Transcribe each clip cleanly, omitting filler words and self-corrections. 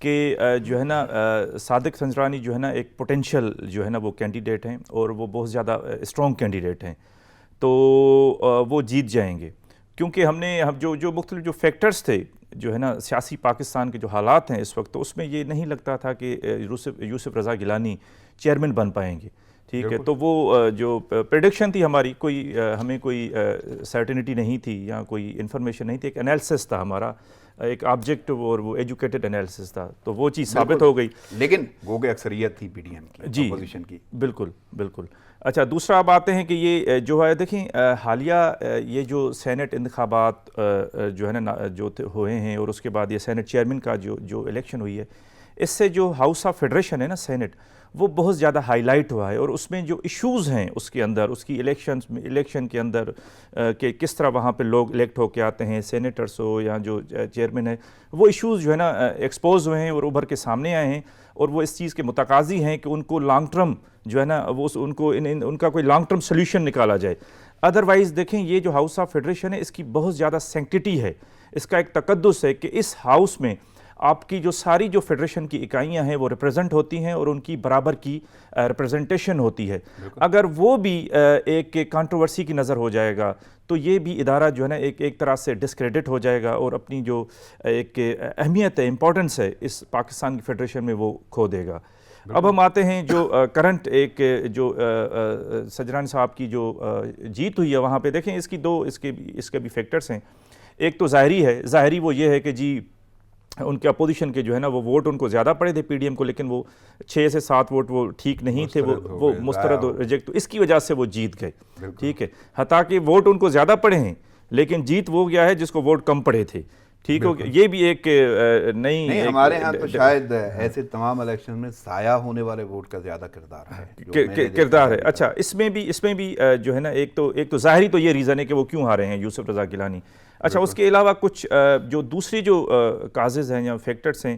کہ جو ہے نا صادق سنجرانی جو ہے نا ایک پوٹینشیل جو ہے نا وہ کینڈیڈیٹ ہیں اور وہ بہت زیادہ اسٹرانگ کینڈیڈیٹ ہیں، تو وہ جیت جائیں گے، کیونکہ ہم جو مختلف جو فیکٹرز تھے جو ہے نا سیاسی پاکستان کے جو حالات ہیں اس وقت، تو اس میں یہ نہیں لگتا تھا کہ یوسف رضا گیلانی چیئرمین بن پائیں گے، ٹھیک ہے۔ تو وہ جو پریڈکشن تھی ہماری، ہمیں کوئی سرٹینٹی نہیں تھی یا کوئی انفارمیشن نہیں تھی، ایک انالیسس تھا ہمارا، ایک آبجیکٹو اور وہ ایجوکیٹڈ انالیسس تھا، تو وہ چیز ثابت ہو گئی، لیکن وہ کہ اکثریت تھی پی ڈی ایم کی، جی اپوزیشن کی۔ بالکل بالکل۔ اچھا، دوسرا آپ آتے ہیں کہ یہ جو ہے دیکھیں حالیہ یہ جو سینٹ انتخابات جو ہے نا جو ہوئے ہیں، اور اس کے بعد یہ سینٹ چیئرمین کا جو الیکشن ہوئی ہے، اس سے جو ہاؤس آف فیڈریشن ہے نا سینٹ، وہ بہت زیادہ ہائی لائٹ ہوا ہے، اور اس میں جو ایشوز ہیں اس کے اندر، اس کی الیکشن کے اندر کہ کس طرح وہاں پہ لوگ الیکٹ ہو کے آتے ہیں، سینیٹرس ہو یا جو چیئرمین ہے، وہ ایشوز جو ہے نا ایکسپوز ہوئے ہیں اور ابھر کے سامنے آئے ہیں، اور وہ اس چیز کے متقاضی ہیں کہ ان کو لانگ ٹرم جو ہے نا وہ ان کا کوئی لانگ ٹرم سلیوشن نکالا جائے۔ ادروائز دیکھیں یہ جو ہاؤس آف فیڈریشن ہے، اس کی بہت زیادہ سینکٹیٹی ہے، اس کا ایک تقدس ہے کہ اس ہاؤس میں آپ کی جو ساری جو فیڈریشن کی اکائیاں ہیں وہ ریپرزنٹ ہوتی ہیں، اور ان کی برابر کی ریپرزنٹیشن ہوتی ہے۔ اگر وہ بھی ایک کانٹروورسی کی نظر ہو جائے گا تو یہ بھی ادارہ جو ہے نا ایک طرح سے ڈسکریڈٹ ہو جائے گا، اور اپنی جو ایک اہمیت ہے، امپورٹنس ہے اس پاکستان کی فیڈریشن میں، وہ کھو دے گا۔ اب ہم آتے ہیں جو کرنٹ ایک جو سنجرانی صاحب کی جو جیت ہوئی ہے، وہاں پہ دیکھیں اس کے بھی فیکٹرز ہیں۔ ایک تو ظاہری وہ یہ ہے کہ جی ان کے اپوزیشن کے جو ہے نا وہ ووٹ ان کو زیادہ پڑے تھے پی ڈی ایم کو، لیکن وہ 6 سے 7 ووٹ وہ ٹھیک نہیں تھے، وہ مسترد ریجیکٹ، اس کی وجہ سے وہ جیت گئے، ٹھیک ہے۔ حتیٰ کہ ووٹ ان کو زیادہ پڑے ہیں لیکن جیت وہ گیا ہے جس کو ووٹ کم پڑے تھے، ٹھیک ہو گیا۔ یہ بھی ایک نہیں، ہمارے ہاں تو شاید ایسے تمام الیکشن میں ضائع ہونے والے ووٹ کا زیادہ کردار ہے۔ اچھا، اس میں بھی جو ہے نا ایک تو ظاہری تو یہ ریزن ہے کہ وہ کیوں ہارے ہیں یوسف رضا گیلانی۔ اچھا، اس کے علاوہ کچھ جو دوسری جو کازز ہیں یا فیکٹرز ہیں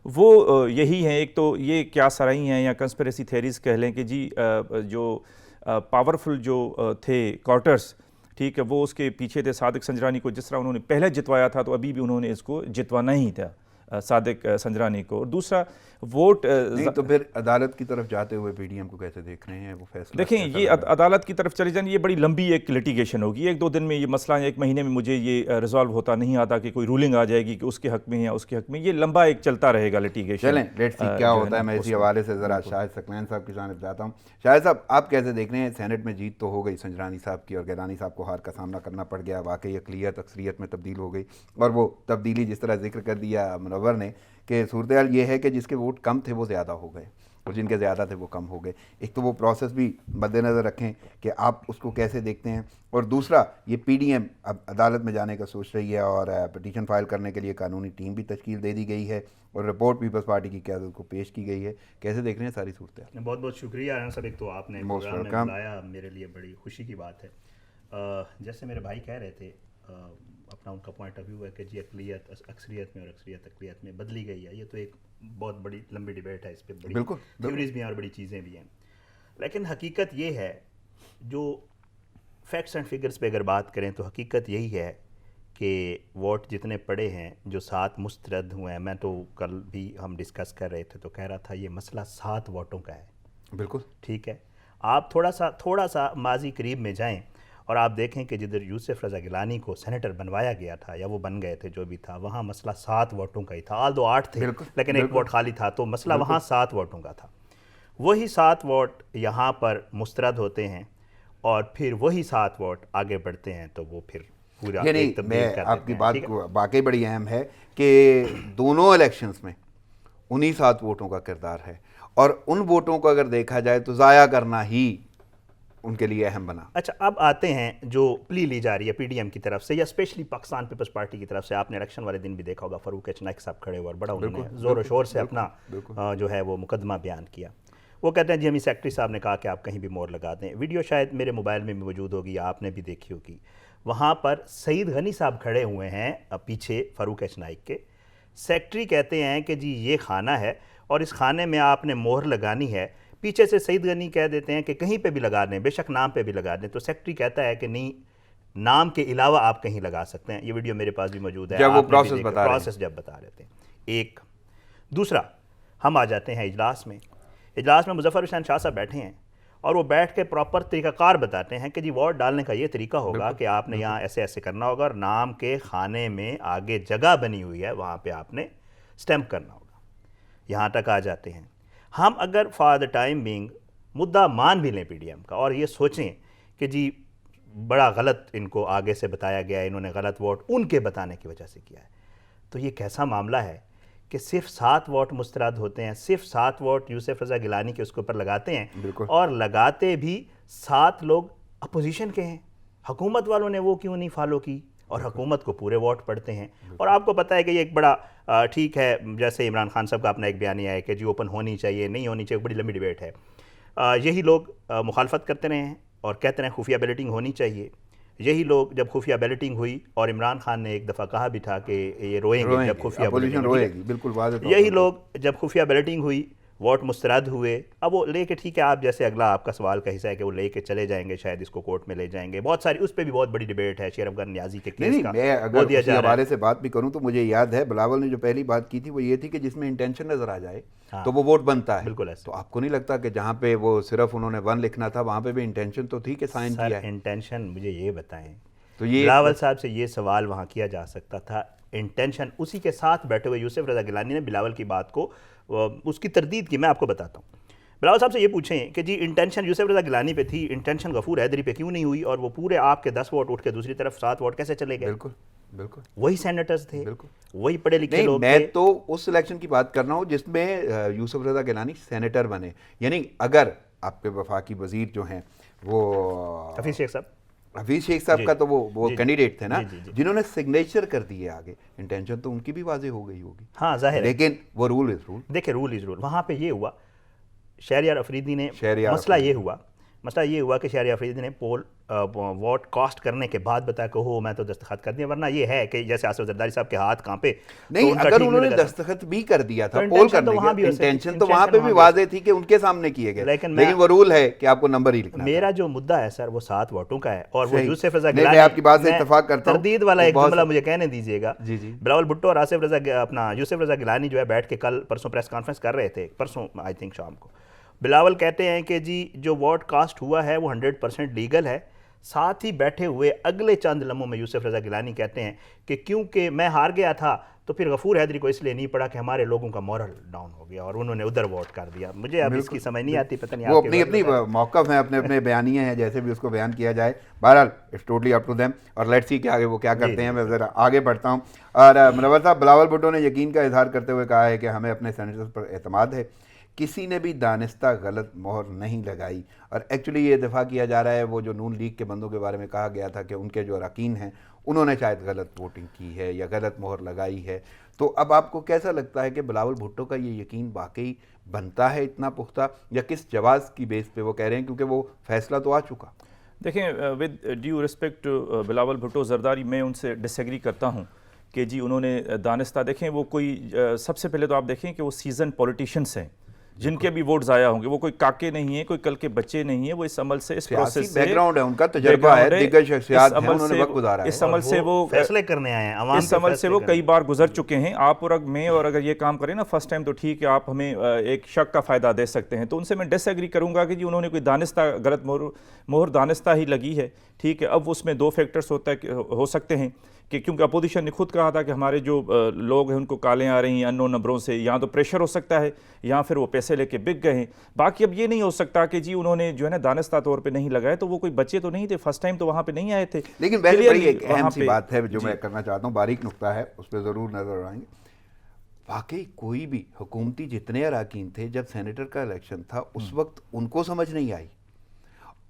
وہ یہی ہیں۔ ایک تو یہ کیا سرائی ہیں یا کنسپریسی تھیریز کہہ لیں کہ جی جو پاورفل جو تھے کارٹرز، ٹھیک ہے، وہ اس کے پیچھے تھے صادق سنجرانی کو، جس طرح انہوں نے پہلے جتوایا تھا تو ابھی بھی انہوں نے اس کو جتوانا ہی تھا صادق سنجرانی کو۔ اور دوسرا ووٹ نہیں تو پھر عدالت کی طرف جاتے ہوئے پی ڈی ایم کو کیسے دیکھ رہے ہیں وہ فیصلہ؟ دیکھیں یہ عدالت کی طرف چلے جائیں، یہ بڑی لمبی ایک لٹیگیشن ہوگی، 1-2 دن میں یہ مسئلہ، 1 مہینے میں مجھے یہ ریزالو ہوتا نہیں آتا کہ کوئی رولنگ آ جائے گی کہ اس کے حق میں یا اس کے حق میں، یہ لمبا ایک چلتا رہے گا لٹیگیشن۔ چلیں لیٹس سی کیا ہوتا ہے۔ میں اسی حوالے سے ذرا شاہد ثقلین صاحب کی جانب جاتا ہوں۔ شاہد صاحب، آپ کیسے دیکھ رہے ہیں؟ سینٹ میں جیت تو ہو گئی سنجرانی صاحب کی، اور گیلانی صاحب کو ہار کا سامنا کرنا پڑ گیا، واقعی اقلیت اکثریت میں تبدیل ہو گئی، اور وہ تبدیلی جس طرح ذکر کر دیا منور نے کہ صورتحال یہ ہے کہ جس کے ووٹ کم تھے وہ زیادہ ہو گئے، اور جن کے زیادہ تھے وہ کم ہو گئے۔ ایک تو وہ پروسیس بھی مد نظر رکھیں کہ آپ اس کو کیسے دیکھتے ہیں، اور دوسرا یہ پی ڈی ایم اب عدالت میں جانے کا سوچ رہی ہے، اور پٹیشن فائل کرنے کے لیے قانونی ٹیم بھی تشکیل دے دی گئی ہے، اور رپورٹ پیپلز پارٹی کی قیادت کو پیش کی گئی ہے۔ کیسے دیکھ رہے ہیں ساری صورتحال؟ بہت بہت شکریہ ایان صاحب، ایک تو آپ نے پروگرام میں بلایا، میرے لیے بڑی خوشی کی بات ہے۔ جیسے میرے بھائی کہہ رہے تھے، اپنا ان کا پوائنٹ آف ویو ہے کہ جی اقلیت اکثریت میں اور اکثریت اقلیت میں بدلی گئی ہے۔ یہ تو ایک بہت بڑی لمبی ڈبیٹ ہے، اس پہ بڑی تھیوریز بھی ہیں اور بڑی چیزیں بھی ہیں، لیکن حقیقت یہ ہے، جو فیکٹس اینڈ فگرز پہ اگر بات کریں تو حقیقت یہی ہے کہ ووٹ جتنے پڑے ہیں، جو 7 مسترد ہوئے ہیں، میں تو کل بھی ہم ڈسکس کر رہے تھے تو کہہ رہا تھا یہ مسئلہ 7 ووٹوں کا ہے۔ بالکل ٹھیک ہے، آپ تھوڑا سا ماضی قریب میں جائیں اور آپ دیکھیں کہ جدھر یوسف رضا گیلانی کو سینیٹر بنوایا گیا تھا یا وہ بن گئے تھے، جو بھی تھا، وہاں مسئلہ 7 ووٹوں کا ہی تھا، آل دو 8 تھے لیکن ایک ووٹ خالی تھا، تو مسئلہ وہاں 7 ووٹوں کا تھا۔ وہی 7 ووٹ یہاں پر مسترد ہوتے ہیں، اور پھر وہی 7 ووٹ آگے بڑھتے ہیں، تو وہ پھر پورا یعنی میں آپ کی بات کو واقعی بڑی اہم ہے کہ دونوں الیکشنز میں انہی 7 ووٹوں کا کردار ہے، اور ان ووٹوں کو اگر دیکھا جائے تو ضائع کرنا ہی ان کے لیے اہم بنا۔ اچھا، اب آتے ہیں جو پلی لی جا رہی ہے پی ڈی ایم کی طرف سے، یا اسپیشلی پاکستان پیپلز پارٹی کی طرف سے۔ آپ نے الیکشن والے دن بھی دیکھا ہوگا، فاروق ایچ نائک صاحب کھڑے ہوئے اور بڑا انہوں نے زور و شور سے اپنا جو ہے وہ مقدمہ بیان کیا۔ وہ کہتے ہیں جی ہمیں سیکرٹری صاحب نے کہا کہ آپ کہیں بھی مور لگا دیں۔ ویڈیو شاید میرے موبائل میں بھی موجود ہوگی، آپ نے بھی دیکھی ہوگی۔ وہاں پر سعید غنی صاحب کھڑے ہوئے ہیں پیچھے فاروق ایچ نائک کے۔ سیکرٹری کہتے ہیں کہ جی یہ خانہ ہے اور اس خانے میں آپ نے مہر لگانی ہے، پیچھے سے سعید غنی کہہ دیتے ہیں کہ کہیں پہ بھی لگا دیں، بے شک نام پہ بھی لگا دیں، تو سیکرٹری کہتا ہے کہ نہیں، نام کے علاوہ آپ کہیں لگا سکتے ہیں۔ یہ ویڈیو میرے پاس بھی موجود ہے، جب وہ پروسیس جب بتا رہے تھے۔ ایک دوسرا ہم آ جاتے ہیں اجلاس میں مظفر حسین شاہ صاحب بیٹھے ہیں اور وہ بیٹھ کے پراپر طریقہ کار بتاتے ہیں کہ جی ووٹ ڈالنے کا یہ طریقہ ہوگا کہ آپ نے یہاں ایسے ایسے کرنا ہوگا اور نام کے خانے میں آگے جگہ بنی ہوئی ہے وہاں پہ آپ نے سٹیمپ کرنا ہوگا. یہاں تک آ جاتے ہیں. ہم اگر فار دا ٹائم بینگ مدعا مان بھی لیں پی ڈی ایم کا اور یہ سوچیں کہ جی بڑا غلط ان کو آگے سے بتایا گیا ہے, انہوں نے غلط ووٹ ان کے بتانے کی وجہ سے کیا ہے, تو یہ کیسا معاملہ ہے کہ صرف 7 ووٹ مسترد ہوتے ہیں, صرف 7 ووٹ یوسف رضا گیلانی کے اس کے اوپر لگاتے ہیں اور لگاتے بھی 7 لوگ اپوزیشن کے ہیں. حکومت والوں نے وہ کیوں نہیں فالو کی اور حکومت کو پورے ووٹ پڑتے ہیں. اور آپ کو پتہ ہے کہ یہ ایک بڑا ٹھیک ہے, جیسے عمران خان صاحب کا اپنا ایک بیانیہ ہے کہ جی اوپن ہونی چاہیے نہیں ہونی چاہیے, بڑی لمبی ڈیبیٹ ہے. یہی لوگ مخالفت کرتے رہے ہیں اور کہتے رہے ہیں خفیہ بیلٹنگ ہونی چاہیے. یہی لوگ جب خفیہ بیلٹنگ ہوئی اور عمران خان نے ایک دفعہ کہا بھی تھا کہ یہ روئیں گے جب خفیہ بیلٹنگ ہوئی, بالکل واضح. یہی لوگ جب خفیہ بیلٹنگ ہوئی ووٹ مسترد ہوئے, اب وہ لے کے ٹھیک ہے آپ جیسے اگلا آپ کا سوال کا حصہ ہے کہ وہ لے کے چلے جائیں گے, شاید اس کو کورٹ میں لے جائیں گے, بہت ساری اس پہ بھی بہت بڑی ڈیبیٹ ہے. شیر افغان نیازی کے کیس کا میں اگر اس حوالے سے بات بھی کروں تو مجھے یاد ہے بلاول نے جو پہلی بات کی تھی وہ یہ تھی کہ جس میں انٹینشن نظر آ جائے تو وہ ووٹ بنتا ہے. بالکل ایسا. تو آپ کو نہیں لگتا کہ جہاں پہ وہ صرف انہوں نے 1 لکھنا تھا وہاں پہ بھی انٹینشن تو تھی کہ سائن کیا ہے؟ انٹینشن مجھے یہ بتائیں, تو یہ بلاول صاحب سے یہ سوال وہاں کیا جا سکتا تھا. انٹینشن اسی کے ساتھ بیٹھے ہوئے یوسف رضا گیلانی نے بلاول کی بات کو اس کی تردید کی. میں آپ کو بتاتا ہوں, بلاول صاحب سے یہ پوچھیں کہ جی انٹینشن یوسف رضا گیلانی پہ تھی, انٹینشن غفور حیدری پہ کیوں نہیں ہوئی اور وہ پورے آپ کے 10 ووٹ اٹھ کے دوسری طرف 7 ووٹ کیسے چلے گئے؟ بالکل بالکل وہی سینیٹرز تھے, بالکل وہی پڑھے لکھے لوگ میں تھے. تو اس الیکشن کی بات کر رہا ہوں جس میں یوسف رضا گیلانی سینیٹر بنے. یعنی اگر آپ کے وفاقی وزیر جو ہیں وہ حفیظ شیخ صاحب کا تو وہ کینڈیڈیٹ تھے نا جنہوں نے سگنیچر کر دیے آگے, انٹینشن تو ان کی بھی واضح ہو گئی ہوگی. ہاں ظاہر ہے, لیکن وہ رول از رول. دیکھیں رول از رول. وہاں پہ یہ ہوا شہریار افریدی نے مسئلہ یہ ہوا کہ شہریار افریدی نے ووٹ کاسٹ کرنے کے بعد بتایا کہ ہو میں تو دستخط کر دیا, ورنہ یہ ہے کہ جیسے آصف زرداری صاحب کے ہاتھ کانپے. نہیں, اگر انہوں نے دستخط بھی کر دیا تھا پول کرنے کے, انٹینشن تو وہاں پہ بھی واضح تھی کہ ان کے سامنے کیے گئے, لیکن وہ رول ہے کہ آپ کو نمبر ہی لکھنا. میرا جو مدعا ہے سر وہ 7 ووٹوں کا ہے اور وہ یوسف رضا گیلانی, میں آپ کی بات سے اتفاق کرتا ہوں. تردید والا ایک جملہ مجھے کہنے دیجیے گا. بلاول بھٹو اور آصف رضا یوسف رضا گیلانی جو ہے بیٹھ کے کل پرسوں پریس کانفرنس کر رہے تھے, پرسوں آئی تھنک شام کو. بلاول کہتے ہیں کہ جی جو ووٹ کاسٹ ہوا ہے وہ 100% لیگل ہے. ساتھ ہی بیٹھے ہوئے اگلے چند لمحوں میں یوسف رضا گیلانی کہتے ہیں کہ کیونکہ میں ہار گیا تھا تو پھر غفور حیدری کو اس لیے نہیں پڑا کہ ہمارے لوگوں کا مورل ڈاؤن ہو گیا اور انہوں نے ادھر ووٹ کر دیا. مجھے اب اس کی سمجھ نہیں آتی, پتہ نہیں وہ اپنی موقف ہیں, اپنے بیانیے ہیں, جیسے بھی اس کو بیان کیا جائے. بہرحال it's totally up to them اور لیٹس سی کہ آگے وہ کیا کرتے ہیں. میں ذرا آگے بڑھتا ہوں. اور منور صاحب, بلاول بھٹو نے یقین کا اظہار کرتے ہوئے کہا ہے کہ ہمیں اپنے سینیٹرز پر اعتماد ہے, کسی نے بھی دانستہ غلط مہر نہیں لگائی. اور ایکچولی یہ دفاع کیا جا رہا ہے وہ جو نون لیگ کے بندوں کے بارے میں کہا گیا تھا کہ ان کے جو اراکین ہیں انہوں نے شاید غلط ووٹنگ کی ہے یا غلط مہر لگائی ہے. تو اب آپ کو کیسا لگتا ہے کہ بلاول بھٹو کا یہ یقین واقعی بنتا ہے اتنا پختہ, یا کس جواز کی بیس پہ وہ کہہ رہے ہیں, کیونکہ وہ فیصلہ تو آ چکا؟ دیکھیں with due respect Bilawal Bhutto Zardari, میں ان سے ڈس ایگری کرتا ہوں کہ جی انہوں نے دانستہ, دیکھیں وہ کوئی سب سے پہلے تو آپ دیکھیں کہ وہ سیزن پولیٹیشینس ہیں جن کے بھی ووٹ ضائع ہوں گے, وہ کوئی کاکے نہیں ہیں, کوئی کل کے بچے نہیں ہیں. وہ اس عمل سے, اس پروسیس سے بیک گراؤنڈ ہے, ان کا تجربہ ہے, دیگر شخصیات ہیں, انہوں نے وقت گزارا ہے, اس عمل سے وہ فیصلے کرنے آئے ہیں, عوام اس عمل سے وہ کئی بار گزر چکے ہیں. آپ اور میں اور اگر یہ کام کریں نا فرسٹ ٹائم تو ٹھیک ہے, آپ ہمیں ایک شک کا فائدہ دے سکتے ہیں. تو ان سے میں ڈس ایگری کروں گا کہ جی انہوں نے کوئی دانستہ غلط مہر دانستہ ہی لگی ہے. ٹھیک ہے, اب اس میں 2 فیکٹرز ہو سکتے ہیں کہ کیونکہ اپوزیشن نے خود کہا تھا کہ ہمارے جو لوگ ہیں ان کو کالیں آ رہی ہیں انون نمبروں سے, یا تو پریشر ہو سکتا ہے یا پھر وہ پیسے لے کے بک گئے ہیں. باقی اب یہ نہیں ہو سکتا کہ جی انہوں نے جو ہے نا دانستہ طور پہ نہیں لگائے, تو وہ کوئی بچے تو نہیں تھے, فرسٹ ٹائم تو وہاں پہ نہیں آئے تھے. لیکن بڑی ایک اہم سی بات ہے جو میں کرنا چاہتا ہوں, باریک نقطہ ہے, اس پہ ضرور نظر آئیں گے. واقعی کوئی بھی حکومتی جتنے اراکین تھے جب سینیٹر کا الیکشن تھا اس وقت ان کو سمجھ نہیں آئی.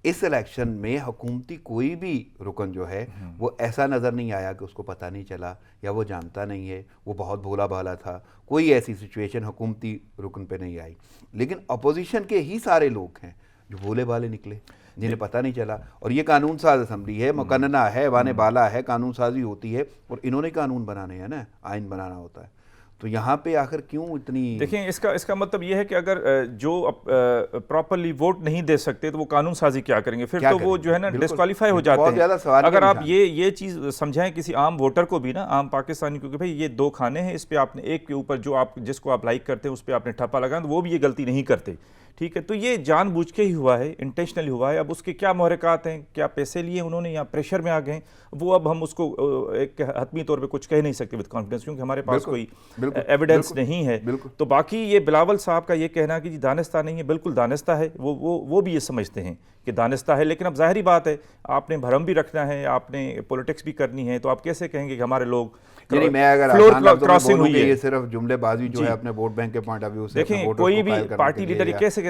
اس الیکشن میں حکومتی کوئی بھی رکن جو ہے وہ ایسا نظر نہیں آیا کہ اس کو پتہ نہیں چلا یا وہ جانتا نہیں ہے, وہ بہت بھولا بھالا تھا. کوئی ایسی سچویشن حکومتی رکن پہ نہیں آئی. لیکن اپوزیشن کے ہی سارے لوگ ہیں جو بھولے بھالے نکلے, جنہیں پتہ نہیں چلا. اور یہ قانون ساز اسمبلی ہے, مقننہ ہے, ایوان بالا ہے, قانون سازی ہوتی ہے, اور انہوں نے قانون بنانے ہیں نا, آئین بنانا ہوتا ہے. تو یہاں پہ آخر کیوں اتنی؟ دیکھیں اس کا مطلب یہ ہے کہ اگر جو پراپرلی ووٹ نہیں دے سکتے تو وہ قانون سازی کیا کریں گے؟ پھر تو وہ جو ہے نا ڈسکوالیفائی ہو جاتے ہیں۔ اگر آپ یہ چیز سمجھائیں کسی عام ووٹر کو بھی نا، عام پاکستانی کو، کہ بھائی یہ 2 کھانے ہیں، اس پہ آپ نے ایک کے اوپر جو آپ جس کو آپ لائک کرتے ہیں اس پہ آپ نے ٹھپا لگانا، تو وہ بھی یہ غلطی نہیں کرتے، ٹھیک ہے؟ تو یہ جان بوجھ کے ہی ہوا ہے، انٹینشنلی ہوا ہے۔ اب اس کے کیا محرکات ہیں، کیا پیسے لیے انہوں نے یا پریشر میں آ گئے ہیں، وہ اب ہم اس کو ایک حتمی طور پہ کچھ کہہ نہیں سکتے وتھ کانفیڈنس، کیونکہ ہمارے پاس کوئی ایویڈنس نہیں ہے۔ تو باقی یہ بلاول صاحب کا یہ کہنا کہ جی دانستہ نہیں ہے، بالکل دانستہ ہے، وہ بھی یہ سمجھتے ہیں کہ دانستہ ہے، لیکن اب ظاہری بات ہے آپ نے بھرم بھی رکھنا ہے، آپ نے پولیٹکس بھی کرنی ہے، تو آپ کیسے کہیں گے کہ ہمارے لوگ یعنی میں اگر فلور کراسنگ ہوئی ہے؟ یہ صرف جملے بازی جو ہے اپنے ووٹ بینک کے پوائنٹ آف ویو سے، دیکھیں کوئی بھی پارٹی لیڈر کیسے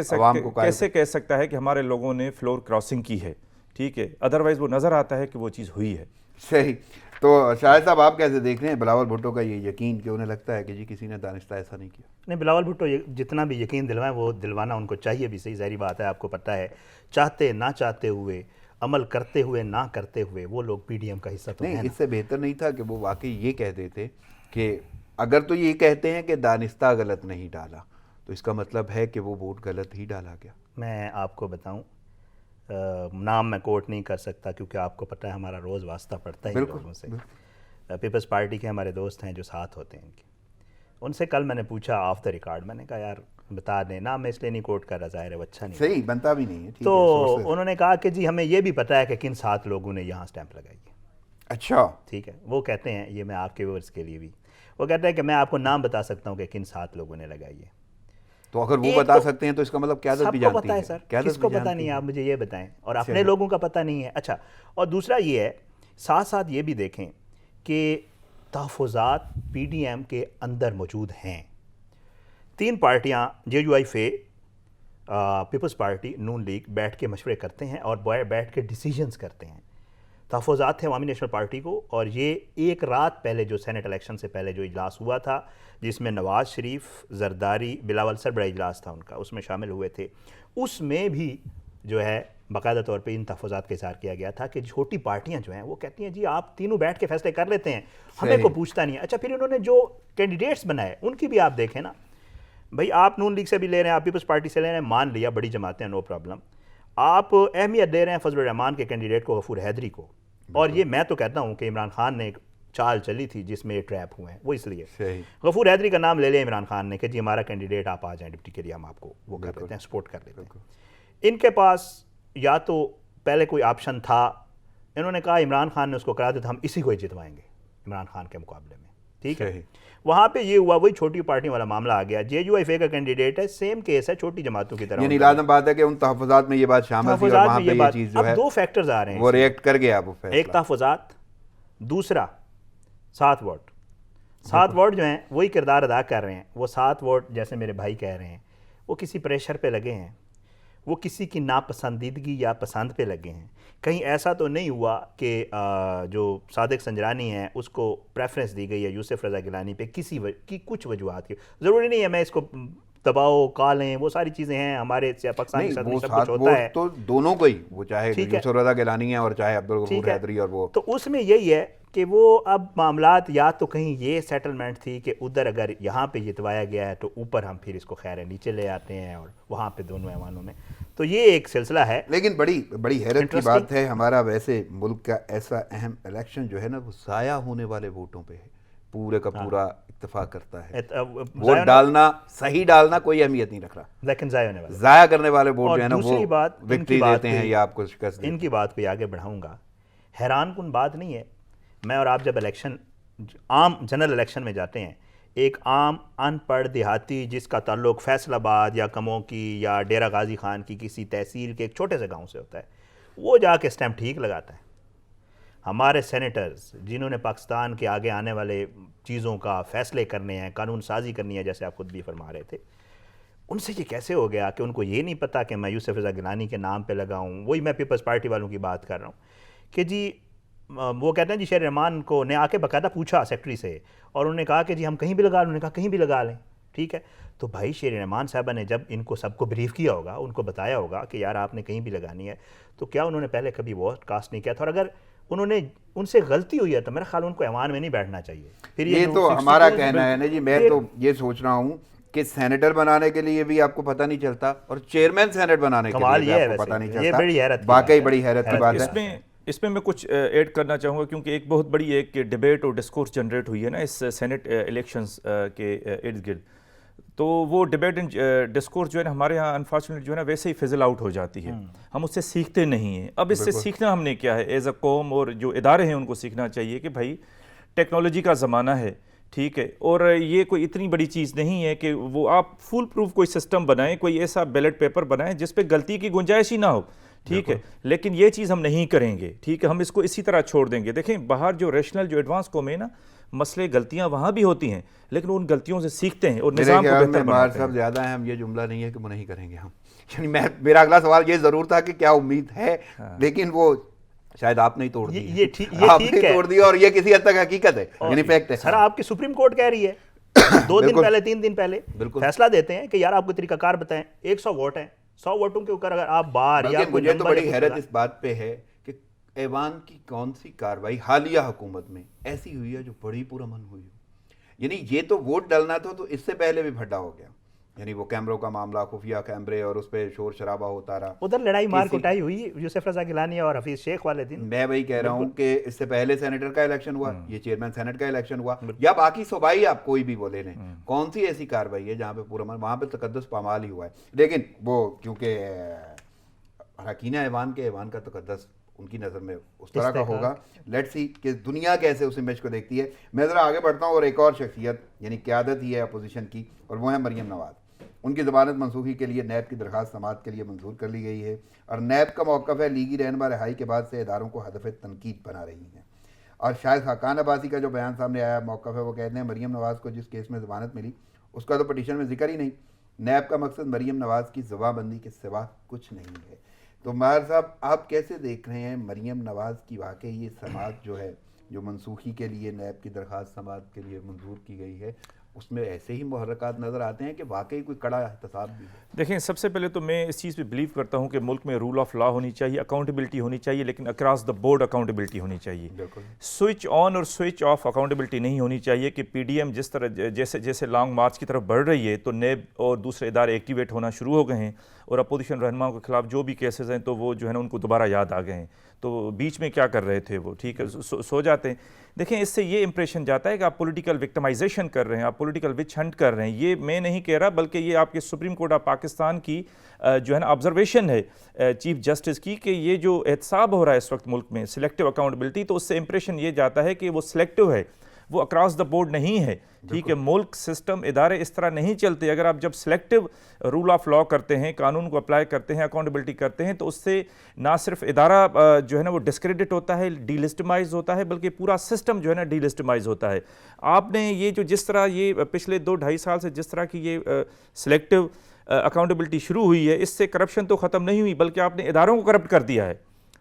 کہہ سکتا ہے کہ ہمارے لوگوں نے فلور کراسنگ کی ہے، ٹھیک ہے؟ ادروائز وہ نظر آتا ہے کہ وہ چیز ہوئی ہے۔ صحیح۔ تو شاہد صاحب آپ کیسے دیکھ رہے ہیں بلاول بھٹو کا یہ یقین کہ انہیں لگتا ہے کہ جی کسی نے دانستہ ایسا نہیں کیا؟ نہیں، بلاول بھٹو جتنا بھی یقین دلوائیں وہ دلوانا ان کو چاہیے بھی، صحیح ظاہری بات ہے، آپ کو پتہ ہے چاہتے نہ چاہتے ہوئے، عمل کرتے ہوئے نہ کرتے ہوئے وہ لوگ پی ڈی ایم کا حصہ تو ہیں۔ نہیں، اس سے بہتر نہیں تھا کہ وہ واقعی یہ کہہ دیتے کہ اگر تو یہ کہتے ہیں کہ دانستہ غلط نہیں ڈالا تو اس کا مطلب ہے کہ وہ ووٹ غلط ہی ڈالا گیا۔ میں آپ کو بتاؤں، نام میں کوٹ نہیں کر سکتا کیونکہ آپ کو پتہ ہے ہمارا روز واسطہ پڑتا ہے لوگوں سے۔ پیپلز پارٹی کے ہمارے دوست ہیں جو ساتھ ہوتے ہیں ان کے، ان سے کل میں نے پوچھا آف دا ریکارڈ، میں نے کہا یار بتا دیں، نام میں اس لیے نہیں کوٹ کر رہا، ظاہر ہے وہ اچھا نہیں، صحیح بنتا بھی نہیں ہے۔ تو انہوں نے کہا کہ جی ہمیں یہ بھی پتہ ہے کہ کن 7 لوگوں نے یہاں سٹیمپ لگائی ہے۔ اچھا، ٹھیک ہے، وہ کہتے ہیں، یہ میں آپ کے ویورز کے لیے بھی، وہ کہتے ہیں کہ میں آپ کو نام بتا سکتا ہوں کہ کن 7 لوگوں نے لگائی ہے۔ تو اگر وہ بتا سکتے ہیں تو اس کا مطلب قیادت بھی سب کو جانتی پتہ ہے۔ ہے سر، کس کو پتہ نہیں ہے؟ آپ مجھے یہ بتائیں، اور اپنے لوگوں کا پتہ نہیں ہے۔ اچھا، اور دوسرا یہ ہے، ساتھ ساتھ یہ بھی دیکھیں کہ تحفظات پی ڈی ایم کے اندر موجود ہیں۔ 3 پارٹیاں J U I F, Peoples Party, Noon League بیٹھ کے مشورے کرتے ہیں اور بیٹھ کے ڈیسیجنز کرتے ہیں۔ تحفظات تھے عوامی نیشنل پارٹی کو، اور یہ ایک رات پہلے جو سینٹ الیکشن سے پہلے جو اجلاس ہوا تھا جس میں نواز شریف، زرداری، بلاول سر، بڑا اجلاس تھا ان کا، اس میں شامل ہوئے تھے، اس میں بھی جو ہے باقاعدہ طور پہ ان تحفظات کا اظہار کیا گیا تھا کہ چھوٹی پارٹیاں جو ہیں وہ کہتی ہیں جی آپ تینوں بیٹھ کے فیصلے کر لیتے ہیں، ہمیں کو پوچھتا نہیں ہے۔ اچھا، پھر انہوں نے جو کینڈیڈیٹس بنائے ان کی بھی آپ دیکھیں نا، بھائی آپ نون لیگ سے بھی لے رہے ہیں، آپ پیپلز پارٹی سے لے رہے ہیں، مان لیا بڑی جماعتیں ہیں، نو پرابلم، آپ اہمیت دے رہے ہیں فضل الرحمان کے کینڈیڈیٹ کو، غفور حیدری کو، اور یہ میں تو کہتا ہوں کہ عمران خان نے ایک چال چلی تھی جس میں یہ ٹریپ ہوئے ہیں، وہ اس لیے غفور حیدری کا نام لے لیا عمران خان نے کہ جی ہمارا کینڈیڈیٹ آپ آ جائیں ڈپٹی کے لیے، ہم آپ کو وہ کر لیتے ہیں، سپورٹ کر لیتے ہیں۔ ان کے پاس یا تو پہلے کوئی آپشن تھا، انہوں نے کہا عمران خان نے اس کو کرا دیا تھا، ہم اسی کو ہی جتوائیں گے عمران خان کے مقابلے میں، ٹھیک ہے؟ وہاں پہ یہ ہوا، وہی چھوٹی پارٹی والا معاملہ آ گیا، جے یو آئی فے کا کینڈیڈیٹ ہے، سیم کیس ہے چھوٹی جماعتوں کی طرح، یعنی لازم بات ہے کہ ان تحفظات میں یہ بات شامل تھی اور وہاں پہ یہ چیز جو ہے اب 2 فیکٹرز آ رہے ہیں، وہ ریئیکٹ کر گیا وہ فیصلہ، ایک تحفظات، دوسرا 7 ووٹ۔ 7 ووٹ جو ہیں وہی کردار ادا کر رہے ہیں، وہ 7 ووٹ جیسے میرے بھائی کہہ رہے ہیں وہ کسی پریشر پہ لگے ہیں، وہ کسی کی ناپسندیدگی یا پسند پہ لگے ہیں۔ کہیں ایسا تو نہیں ہوا کہ جو صادق سنجرانی ہیں اس کو پریفرنس دی گئی ہے یوسف رضا گیلانی پہ کی کچھ وجوہات کی، ضروری نہیں ہے میں اس کو دباؤ کالیں، وہ ساری چیزیں ہیں ہمارے پاکستان کے ساتھ سب کچھ ہوتا ہے، تو دونوں کو ہی، وہ چاہے یوسف رضا گیلانی ہیں اور چاہے عبدالغفور حیدری، اور وہ تو اس میں یہی ہے کہ وہ اب معاملات یا تو کہیں یہ سیٹلمنٹ تھی کہ ادھر اگر یہاں پہ جتوایا گیا ہے تو اوپر ہم پھر اس کو خیر نیچے لے آتے ہیں، اور وہاں پہ دونوں ایوانوں میں، تو یہ ایک سلسلہ ہے۔ لیکن بڑی حیرت کی بات ہے، ہمارا ویسے ملک کا ایسا اہم الیکشن جو ہے نا وہ ضائع ہونے والے ووٹوں پہ ہے، پورے کا پورا اتفاق کرتا ہے، ووٹ ڈالنا، صحیح ڈالنا کوئی اہمیت نہیں رکھ رہا، لیکن ضائع کرنے والے ووٹ جو ہے نا وہ دوسری بات وکٹری دیتے ہیں یا آپ کو شکست دیتے ہیں۔ ان کی بات کو آگے بڑھاؤں گا، حیران کن بات نہیں ہے، میں اور آپ جب الیکشن عام جنرل الیکشن میں جاتے ہیں، ایک عام ان پڑھ دیہاتی جس کا تعلق فیصل آباد یا کموں کی یا ڈیرہ غازی خان کی کسی تحصیل کے ایک چھوٹے سے گاؤں سے ہوتا ہے، وہ جا کے اسٹیمپ ٹھیک لگاتا ہے۔ ہمارے سینیٹرز جنہوں نے پاکستان کے آگے آنے والے چیزوں کا فیصلے کرنے ہیں، قانون سازی کرنی ہے، جیسے آپ خود بھی فرما رہے تھے، ان سے یہ کیسے ہو گیا کہ ان کو یہ نہیں پتا کہ میں یوسف رضا گیلانی کے نام پہ لگاؤں؟ وہی میں پیپلز پارٹی والوں کی بات کر رہا ہوں کہ جی وہ کہتے ہیں جی شیر رحمان کو نے آ کے باقاعدہ پوچھا سیکٹری سے، اور انہوں نے کہا کہ جی ہم کہیں بھی لگا لیں، انہوں نے کہا کہیں بھی لگا لیں، ٹھیک ہے؟ تو بھائی شیر رحمان صاحبہ نے جب ان کو سب کو بریف کیا ہوگا، ان کو بتایا ہوگا کہ یار آپ نے کہیں بھی لگانی ہے، تو کیا انہوں نے پہلے کبھی ووٹ کاسٹ نہیں کیا تھا؟ اور اگر انہوں نے ان سے غلطی ہوئی ہے تو میرا خیال ان کو ایوان میں نہیں بیٹھنا چاہیے. پھر یہ تو ہمارا کہنا ہے نا جی. میں تو یہ سوچ رہا ہوں کہ سینیٹر بنانے کے لیے بھی آپ کو پتہ نہیں چلتا اور چیئرمین سینیٹ بنانے کے لیے بھی آپ کو پتہ نہیں چلتا. واقعی بڑی حیرت کی بات ہے. اس میں کچھ ایڈ کرنا چاہوں گا کیونکہ ایک بہت بڑی ایک ڈیبیٹ اور ڈسکورس جنریٹ ہوئی ہے نا اس سینٹ الیکشنز کے ارد گرد. تو وہ ڈیبیٹ اینڈ ڈسکورس جو ہے نا ہمارے یہاں انفارچونیٹ جو ہے نا ویسے ہی فزل آؤٹ ہو جاتی ہے. ہم اس سے سیکھتے نہیں ہیں. اب اس سے سیکھنا ہم نے کیا ہے ایز اے قوم, اور جو ادارے ہیں ان کو سیکھنا چاہیے کہ بھائی ٹیکنالوجی کا زمانہ ہے, ٹھیک ہے, اور یہ کوئی اتنی بڑی چیز نہیں ہے کہ وہ آپ فل پروف کوئی سسٹم بنائیں, کوئی ایسا بیلٹ پیپر بنائیں جس پہ غلطی کی گنجائش ہی نہ ہو, ٹھیک ہے, لیکن یہ چیز ہم نہیں کریں گے, ٹھیک ہے, ہم اس کو اسی طرح چھوڑ دیں گے. دیکھیں باہر جو ریشنل جو ایڈوانس قوم ہے نا, مسئلے غلطیاں وہاں بھی ہوتی ہیں لیکن ان غلطیوں سے سیکھتے ہیں اور نظام کو بہتر بناتے ہیں. صاحب زیادہ ہیں ہم, یہ جملہ نہیں ہے کہ وہ نہیں کریں گے ہم. یعنی میرا اگلا سوال یہ ضرور تھا کہ کیا امید ہے, لیکن وہ شاید آپ نے توڑ دی, آپ نے توڑ دیا, اور یہ کسی حد تک حقیقت ہے, یعنی فیکٹ ہے. سر آپ کی سپریم کورٹ کہہ رہی ہے 2 دن پہلے 3 دن پہلے فیصلہ دیتے ہیں کہ یار آپ کو طریقہ کار بتائیں, 100 ووٹ ہیں, 100 ووٹوں کے اوپر اگر آپ بار یا مجھے تو بڑی حیرت اس بات پہ ہے کہ ایوان کی کون سی کاروائی حالیہ حکومت میں ایسی ہوئی ہے جو بڑی پرامن ہوئی ہو. یعنی یہ تو ووٹ ڈالنا تھا تو اس سے پہلے بھی بھڈا ہو گیا. یعنی وہ کیمروں کا معاملہ, خفیہ کیمرے, اور اس پہ شور شرابہ ہوتا رہا. ادھر لڑائی مار کٹائی ہوئی یوسف رضا گیلانی اور حفیظ شیخ والے دن. میں وہی کہہ رہا ہوں کہ اس سے پہلے سینیٹر کا الیکشن ہوا, یہ چیئرمین سینیٹ کا الیکشن ہوا, یا باقی صوبائی آپ کوئی بھی بولے لیں, کون سی ایسی کاروائی ہے جہاں پہ پورا وہاں پہ تقدس پامال ہی ہوا ہے. لیکن وہ کیونکہ اراکین ایوان کے ایوان کا تقدس ان کی نظر میں اس طرح کا ہوگا. لیٹس سی کہ دنیا کیسے اس امیج کو دیکھتی ہے. میں ذرا آگے بڑھتا ہوں, اور ایک اور شخصیت یعنی قیادت ہی ہے اپوزیشن کی, اور وہ ہے مریم نواز. ان کی ضمانت منسوخی کے لیے نیب کی درخواست سماعت کے لیے منظور کر لی گئی ہے, اور نیب کا موقف ہے لیگی رہنما رہائی کے بعد سے اداروں کو ہدف تنقید بنا رہی ہیں. اور شاید خاقان عباسی کا جو بیان سامنے آیا موقف ہے, وہ کہتے ہیں مریم نواز کو جس کیس میں ضمانت ملی اس کا تو پٹیشن میں ذکر ہی نہیں. نیب کا مقصد مریم نواز کی زباں بندی کے سوا کچھ نہیں ہے. تو ماہر صاحب آپ کیسے دیکھ رہے ہیں مریم نواز کی واقعی یہ سماعت جو ہے, جو منسوخی کے لیے نیب کی درخواست سماعت کے لیے منظور کی گئی ہے, اس میں ایسے ہی محرکات نظر آتے ہیں کہ واقعی کوئی کڑا احتساب بھی ہے؟ دیکھیں سب سے پہلے تو میں اس چیز پہ بلیو کرتا ہوں کہ ملک میں رول آف لا ہونی چاہیے, اکاؤنٹیبلٹی ہونی چاہیے, لیکن اکراس دا بورڈ اکاؤنٹیبلٹی ہونی چاہیے. سوئچ آن اور سوئچ آف اکاؤنٹیبلٹی نہیں ہونی چاہیے کہ پی ڈی ایم جس طرح جیسے لانگ مارچ کی طرف بڑھ رہی ہے تو نیب اور دوسرے ادارے ایکٹیویٹ ہونا شروع ہو گئے ہیں, اور اپوزیشن رہنماؤں کے خلاف جو بھی کیسز ہیں تو وہ جو ہے نا ان کو دوبارہ یاد آ گئے ہیں. تو بیچ میں کیا کر رہے تھے وہ, ٹھیک ہے, سو جاتے ہیں. دیکھیں اس سے یہ امپریشن جاتا ہے کہ آپ پولیٹیکل وکٹمائزیشن کر رہے ہیں, آپ پولیٹیکل وچ ہنٹ کر رہے ہیں. یہ میں نہیں کہہ رہا, بلکہ یہ آپ کے سپریم کورٹ آف پاکستان کی جو ہے نا آبزرویشن ہے چیف جسٹس کی کہ یہ جو احتساب ہو رہا ہے اس وقت ملک میں سلیکٹو اکاؤنٹیبلٹی, تو اس سے امپریشن یہ جاتا ہے کہ وہ سلیکٹو ہے, وہ اکراس دا بورڈ نہیں ہے, ٹھیک ہے. ملک سسٹم ادارے اس طرح نہیں چلتے. اگر آپ جب سلیکٹو رول آف لا کرتے ہیں, قانون کو اپلائی کرتے ہیں, اکاؤنٹیبلٹی کرتے ہیں, تو اس سے نہ صرف ادارہ جو ہے نا وہ ڈسکریڈٹ ہوتا ہے, ڈی لسٹمائز ہوتا ہے, بلکہ پورا سسٹم جو ہے نا ڈی لسٹمائز ہوتا ہے. آپ نے یہ جو جس طرح یہ پچھلے 2-2.5 سال سے جس طرح کی یہ سلیکٹو اکاؤنٹیبلٹی شروع ہوئی ہے, اس سے کرپشن تو ختم نہیں ہوئی بلکہ آپ نے اداروں کو کرپٹ کر دیا ہے,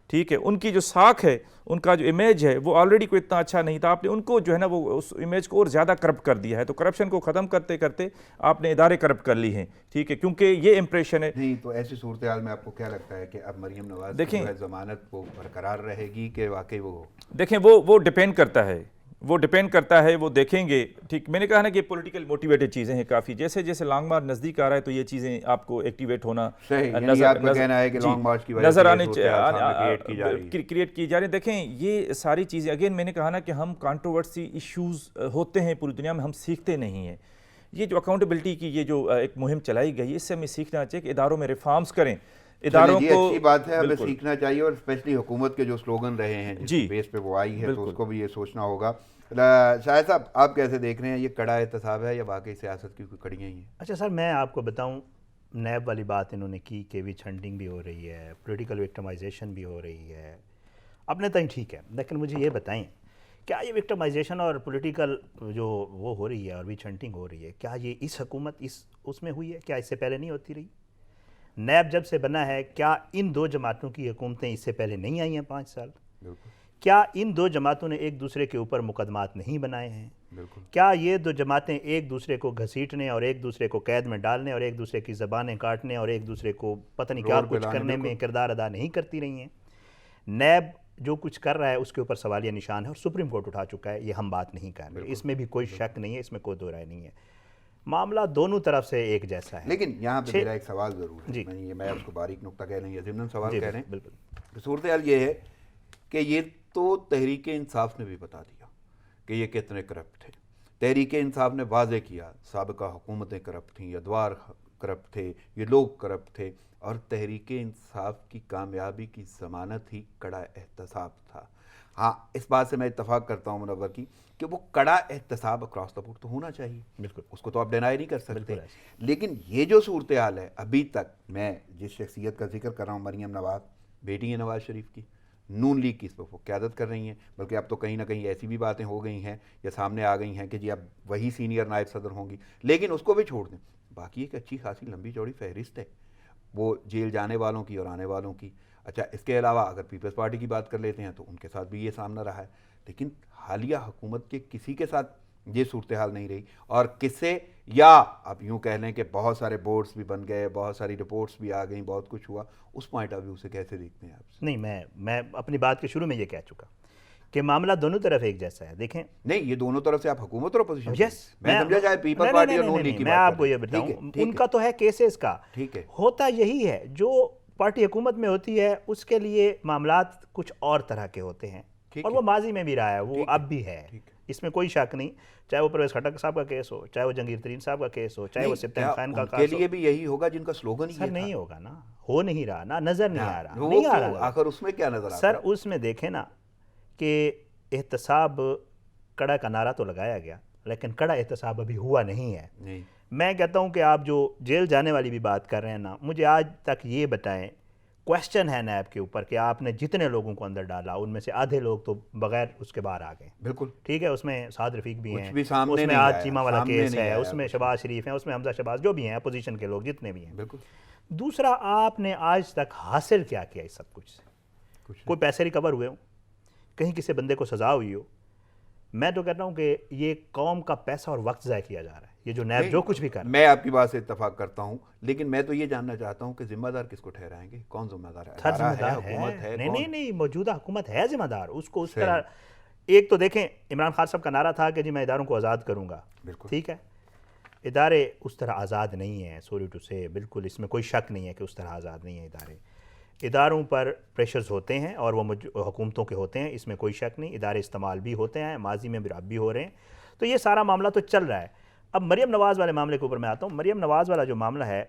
ٹھیک ہے. ان کی جو ساکھ ہے, ان کا جو امیج ہے وہ آلریڈی کوئی اتنا اچھا نہیں تھا, آپ نے ان کو جو ہے نا وہ اس امیج کو اور زیادہ کرپٹ کر دیا ہے. تو کرپشن کو ختم کرتے کرتے آپ نے ادارے کرپٹ کر لی ہیں, ٹھیک ہے, کیونکہ یہ امپریشن ہے. نہیں تو ایسی صورتحال میں آپ کو کیا لگتا ہے کہ اب مریم نواز کی ضمانت وہ برقرار رہے گی کہ واقعی وہ دیکھیں وہ ڈیپینڈ کرتا ہے, وہ ڈیپینڈ کرتا ہے, وہ دیکھیں گے, ٹھیک. میں نے کہا نا کہ پولیٹیکل موٹیویٹڈ چیزیں ہیں کافی, جیسے جیسے لانگ مارچ نزدیک آ رہا ہے تو یہ چیزیں آپ کو ایکٹیویٹ ہونا نظر آنے کریٹ کی جا رہی ہیں. دیکھیں یہ ساری چیزیں اگین میں نے کہا نا کہ ہم کانٹروورسی ایشوز ہوتے ہیں پوری دنیا میں, ہم سیکھتے نہیں ہیں. یہ جو اکاؤنٹیبلٹی کی یہ جو ایک مہم چلائی گئی, اس سے ہمیں سیکھنا چاہیے کہ اداروں میں ریفارمز کریں, اداروں کو. اچھی بات ہے, ہمیں سیکھنا چاہیے, اور اسپیشلی حکومت کے جو سلوگن رہے ہیں جس بیس پہ وہ آئی ہے تو اس کو بھی یہ سوچنا ہوگا. شاہد صاحب آپ کیسے دیکھ رہے ہیں, یہ کڑا احتساب ہے یا واقعی سیاست کی کوئی کڑیاں ہی ہیں؟ اچھا سر, میں آپ کو بتاؤں, نیب والی بات انہوں نے کی کہ وچ ہنٹنگ بھی ہو رہی ہے, پولیٹیکل وکٹمائزیشن بھی ہو رہی ہے, اپنے تئیں ٹھیک ہے, لیکن مجھے یہ بتائیں کیا یہ وکٹمائزیشن اور پولیٹیکل جو وہ ہو رہی ہے اور وچ ہنٹنگ ہو رہی ہے, کیا یہ اس حکومت اس میں ہوئی ہے, کیا اس سے پہلے نہیں ہوتی رہی؟ نیب جب سے بنا ہے, کیا ان 2 جماعتوں کی حکومتیں اس سے پہلے نہیں آئی ہیں 5 سال؟ کیا ان 2 جماعتوں نے ایک دوسرے کے اوپر مقدمات نہیں بنائے ہیں؟ کیا یہ 2 جماعتیں ایک دوسرے کو گھسیٹنے اور ایک دوسرے کو قید میں ڈالنے اور ایک دوسرے کی زبانیں کاٹنے اور ایک دوسرے کو پتہ نہیں کیا کچھ کرنے میں کردار ادا نہیں کرتی رہی ہیں؟ نیب جو کچھ کر رہا ہے اس کے اوپر سوالیہ نشان ہے اور سپریم کورٹ اٹھا چکا ہے، یہ ہم بات نہیں کر رہے، اس میں بھی کوئی شک نہیں ہے، اس میں کوئی دو رائے نہیں ہے، معاملہ دونوں طرف سے ایک جیسا ہے۔ لیکن یہاں پہ میرا ایک سوال ضرور ہے، میں اس کو باریک نقطہ کہہ رہے ہیں یا ضمن سوال کہہ رہے ہیں، بالکل صورتحال یہ ہے کہ یہ تو تحریک انصاف نے بھی بتا دیا کہ یہ کتنے کرپٹ تھے، تحریک انصاف نے واضح کیا سابقہ حکومتیں کرپٹ تھیں، ادوار کرپٹ تھے، یہ لوگ کرپٹ تھے، اور تحریک انصاف کی کامیابی کی ضمانت ہی کڑا احتساب تھا۔ ہاں اس بات سے میں اتفاق کرتا ہوں منور کی کہ وہ کڑا احتساب اکراس دا بورڈ تو ہونا چاہیے، بالکل، اس کو تو آپ ڈینائی نہیں کر سکتے، لیکن یہ جو صورتحال ہے ابھی تک، میں جس شخصیت کا ذکر کر رہا ہوں مریم نواز، بیٹی ہے نواز شریف کی، نون لیگ کی اس پہ وہ قیادت کر رہی ہیں، بلکہ اب تو کہیں نہ کہیں ایسی بھی باتیں ہو گئی ہیں یا سامنے آ گئی ہیں کہ جی اب وہی سینئر نائب صدر ہوں گی، لیکن اس کو بھی چھوڑ دیں، باقی ایک اچھی خاصی لمبی چوڑی فہرست ہے وہ جیل جانے والوں کی اور آنے والوں کی۔ اچھا اس کے علاوہ اگر پیپلز پارٹی کی بات کر لیتے ہیں تو ان کے ساتھ بھی یہ سامنا رہا ہے، لیکن حالیہ حکومت کے کسی کے ساتھ یہ صورتحال نہیں رہی، اور کس سے، یا آپ یوں کہہ لیں کہ بہت سارے بورڈز بھی بن گئے، بہت ساری رپورٹس بھی آ گئیں، بہت کچھ ہوا، اس پوائنٹ آف ویو سے کیسے دیکھتے ہیں آپ؟ نہیں، میں اپنی بات کے شروع میں یہ کہہ چکا کہ معاملہ دونوں طرف ایک جیسا ہے۔ دیکھیں نہیں، یہ دونوں طرف سے آپ حکومت اور اپوزیشن، یس، میں سمجھا چاہے پیپل پارٹی اور نون لیگ کی میں بات آپ کو یہ بتاؤں ان کا تو ہے کیسز کا، ٹھیک ہے، ہوتا یہی ہے جو پارٹی حکومت میں ہوتی ہے اس کے لیے معاملات کچھ اور طرح کے ہوتے ہیں، اور وہ ماضی میں بھی رہا ہے، وہ اب بھی ہے، اس میں کوئی شک نہیں، چاہے وہ پرویز خٹک صاحب کا کیس ہو، چاہے وہ جہانگیر ترین صاحب کا کیس ہو، چاہے وہ سبطین خان کا کے لیے بھی یہی ہوگا جن کا سلوگن سر نہیں ہوگا نا، ہو نہیں رہا نا، نظر نہیں آ رہا، نہیں آ رہا آخر اس میں کیا نظر آتا سر، اس میں دیکھیں نا کہ احتساب کڑا کا نعرہ تو لگایا گیا لیکن کڑا احتساب ابھی ہوا نہیں ہے۔ میں کہتا ہوں کہ آپ جو جیل جانے والی بھی بات کر رہے ہیں نا، مجھے آج تک یہ بتائیں، کویسچن ہے نیب کے اوپر کہ آپ نے جتنے لوگوں کو اندر ڈالا ان میں سے آدھے لوگ تو بغیر اس کے باہر آ گئے، بالکل ٹھیک ہے، اس میں سعد رفیق بھی ہیں، اس میں آج چیمہ والا کیس ہے، اس میں شہباز شریف ہیں، اس میں حمزہ شہباز، جو بھی ہیں اپوزیشن کے لوگ جتنے بھی ہیں، بالکل۔ دوسرا آپ نے آج تک حاصل کیا کیا اس سب کچھ سے؟ کوئی پیسے ریکور ہوئے ہوں، کہیں کسی بندے کو سزا ہوئی ہو؟ میں تو کہتا ہوں کہ یہ قوم کا پیسہ اور وقت ضائع کیا جا رہا ہے، یہ جو نیب جو کچھ بھی کر رہا ہے۔ میں آپ کی بات سے اتفاق کرتا ہوں، لیکن میں تو یہ جاننا چاہتا ہوں کہ ذمہ دار کس کو ٹھہرائیں گے، کون ذمہ دار ہے؟ ذمہ دار حکومت ہے؟ نہیں، موجودہ حکومت ہے ذمہ دار، اس کو اس طرح، ایک تو دیکھیں عمران خان صاحب کا نعرہ تھا کہ جی میں اداروں کو آزاد کروں گا، ٹھیک ہے، ادارے اس طرح آزاد نہیں ہیں، سوری ٹو سے، بالکل اس میں کوئی شک نہیں ہے کہ اس طرح آزاد نہیں ہیں اداروں پر پریشرز ہوتے ہیں اور وہ حکومتوں کے ہوتے ہیں، اس میں کوئی شک نہیں، ادارے استعمال بھی ہوتے ہیں، ماضی میں اب بھی ہو رہے ہیں، تو یہ سارا معاملہ تو چل رہا ہے۔ اب مریم نواز والے معاملے کے اوپر میں آتا ہوں، مریم نواز والا جو معاملہ ہے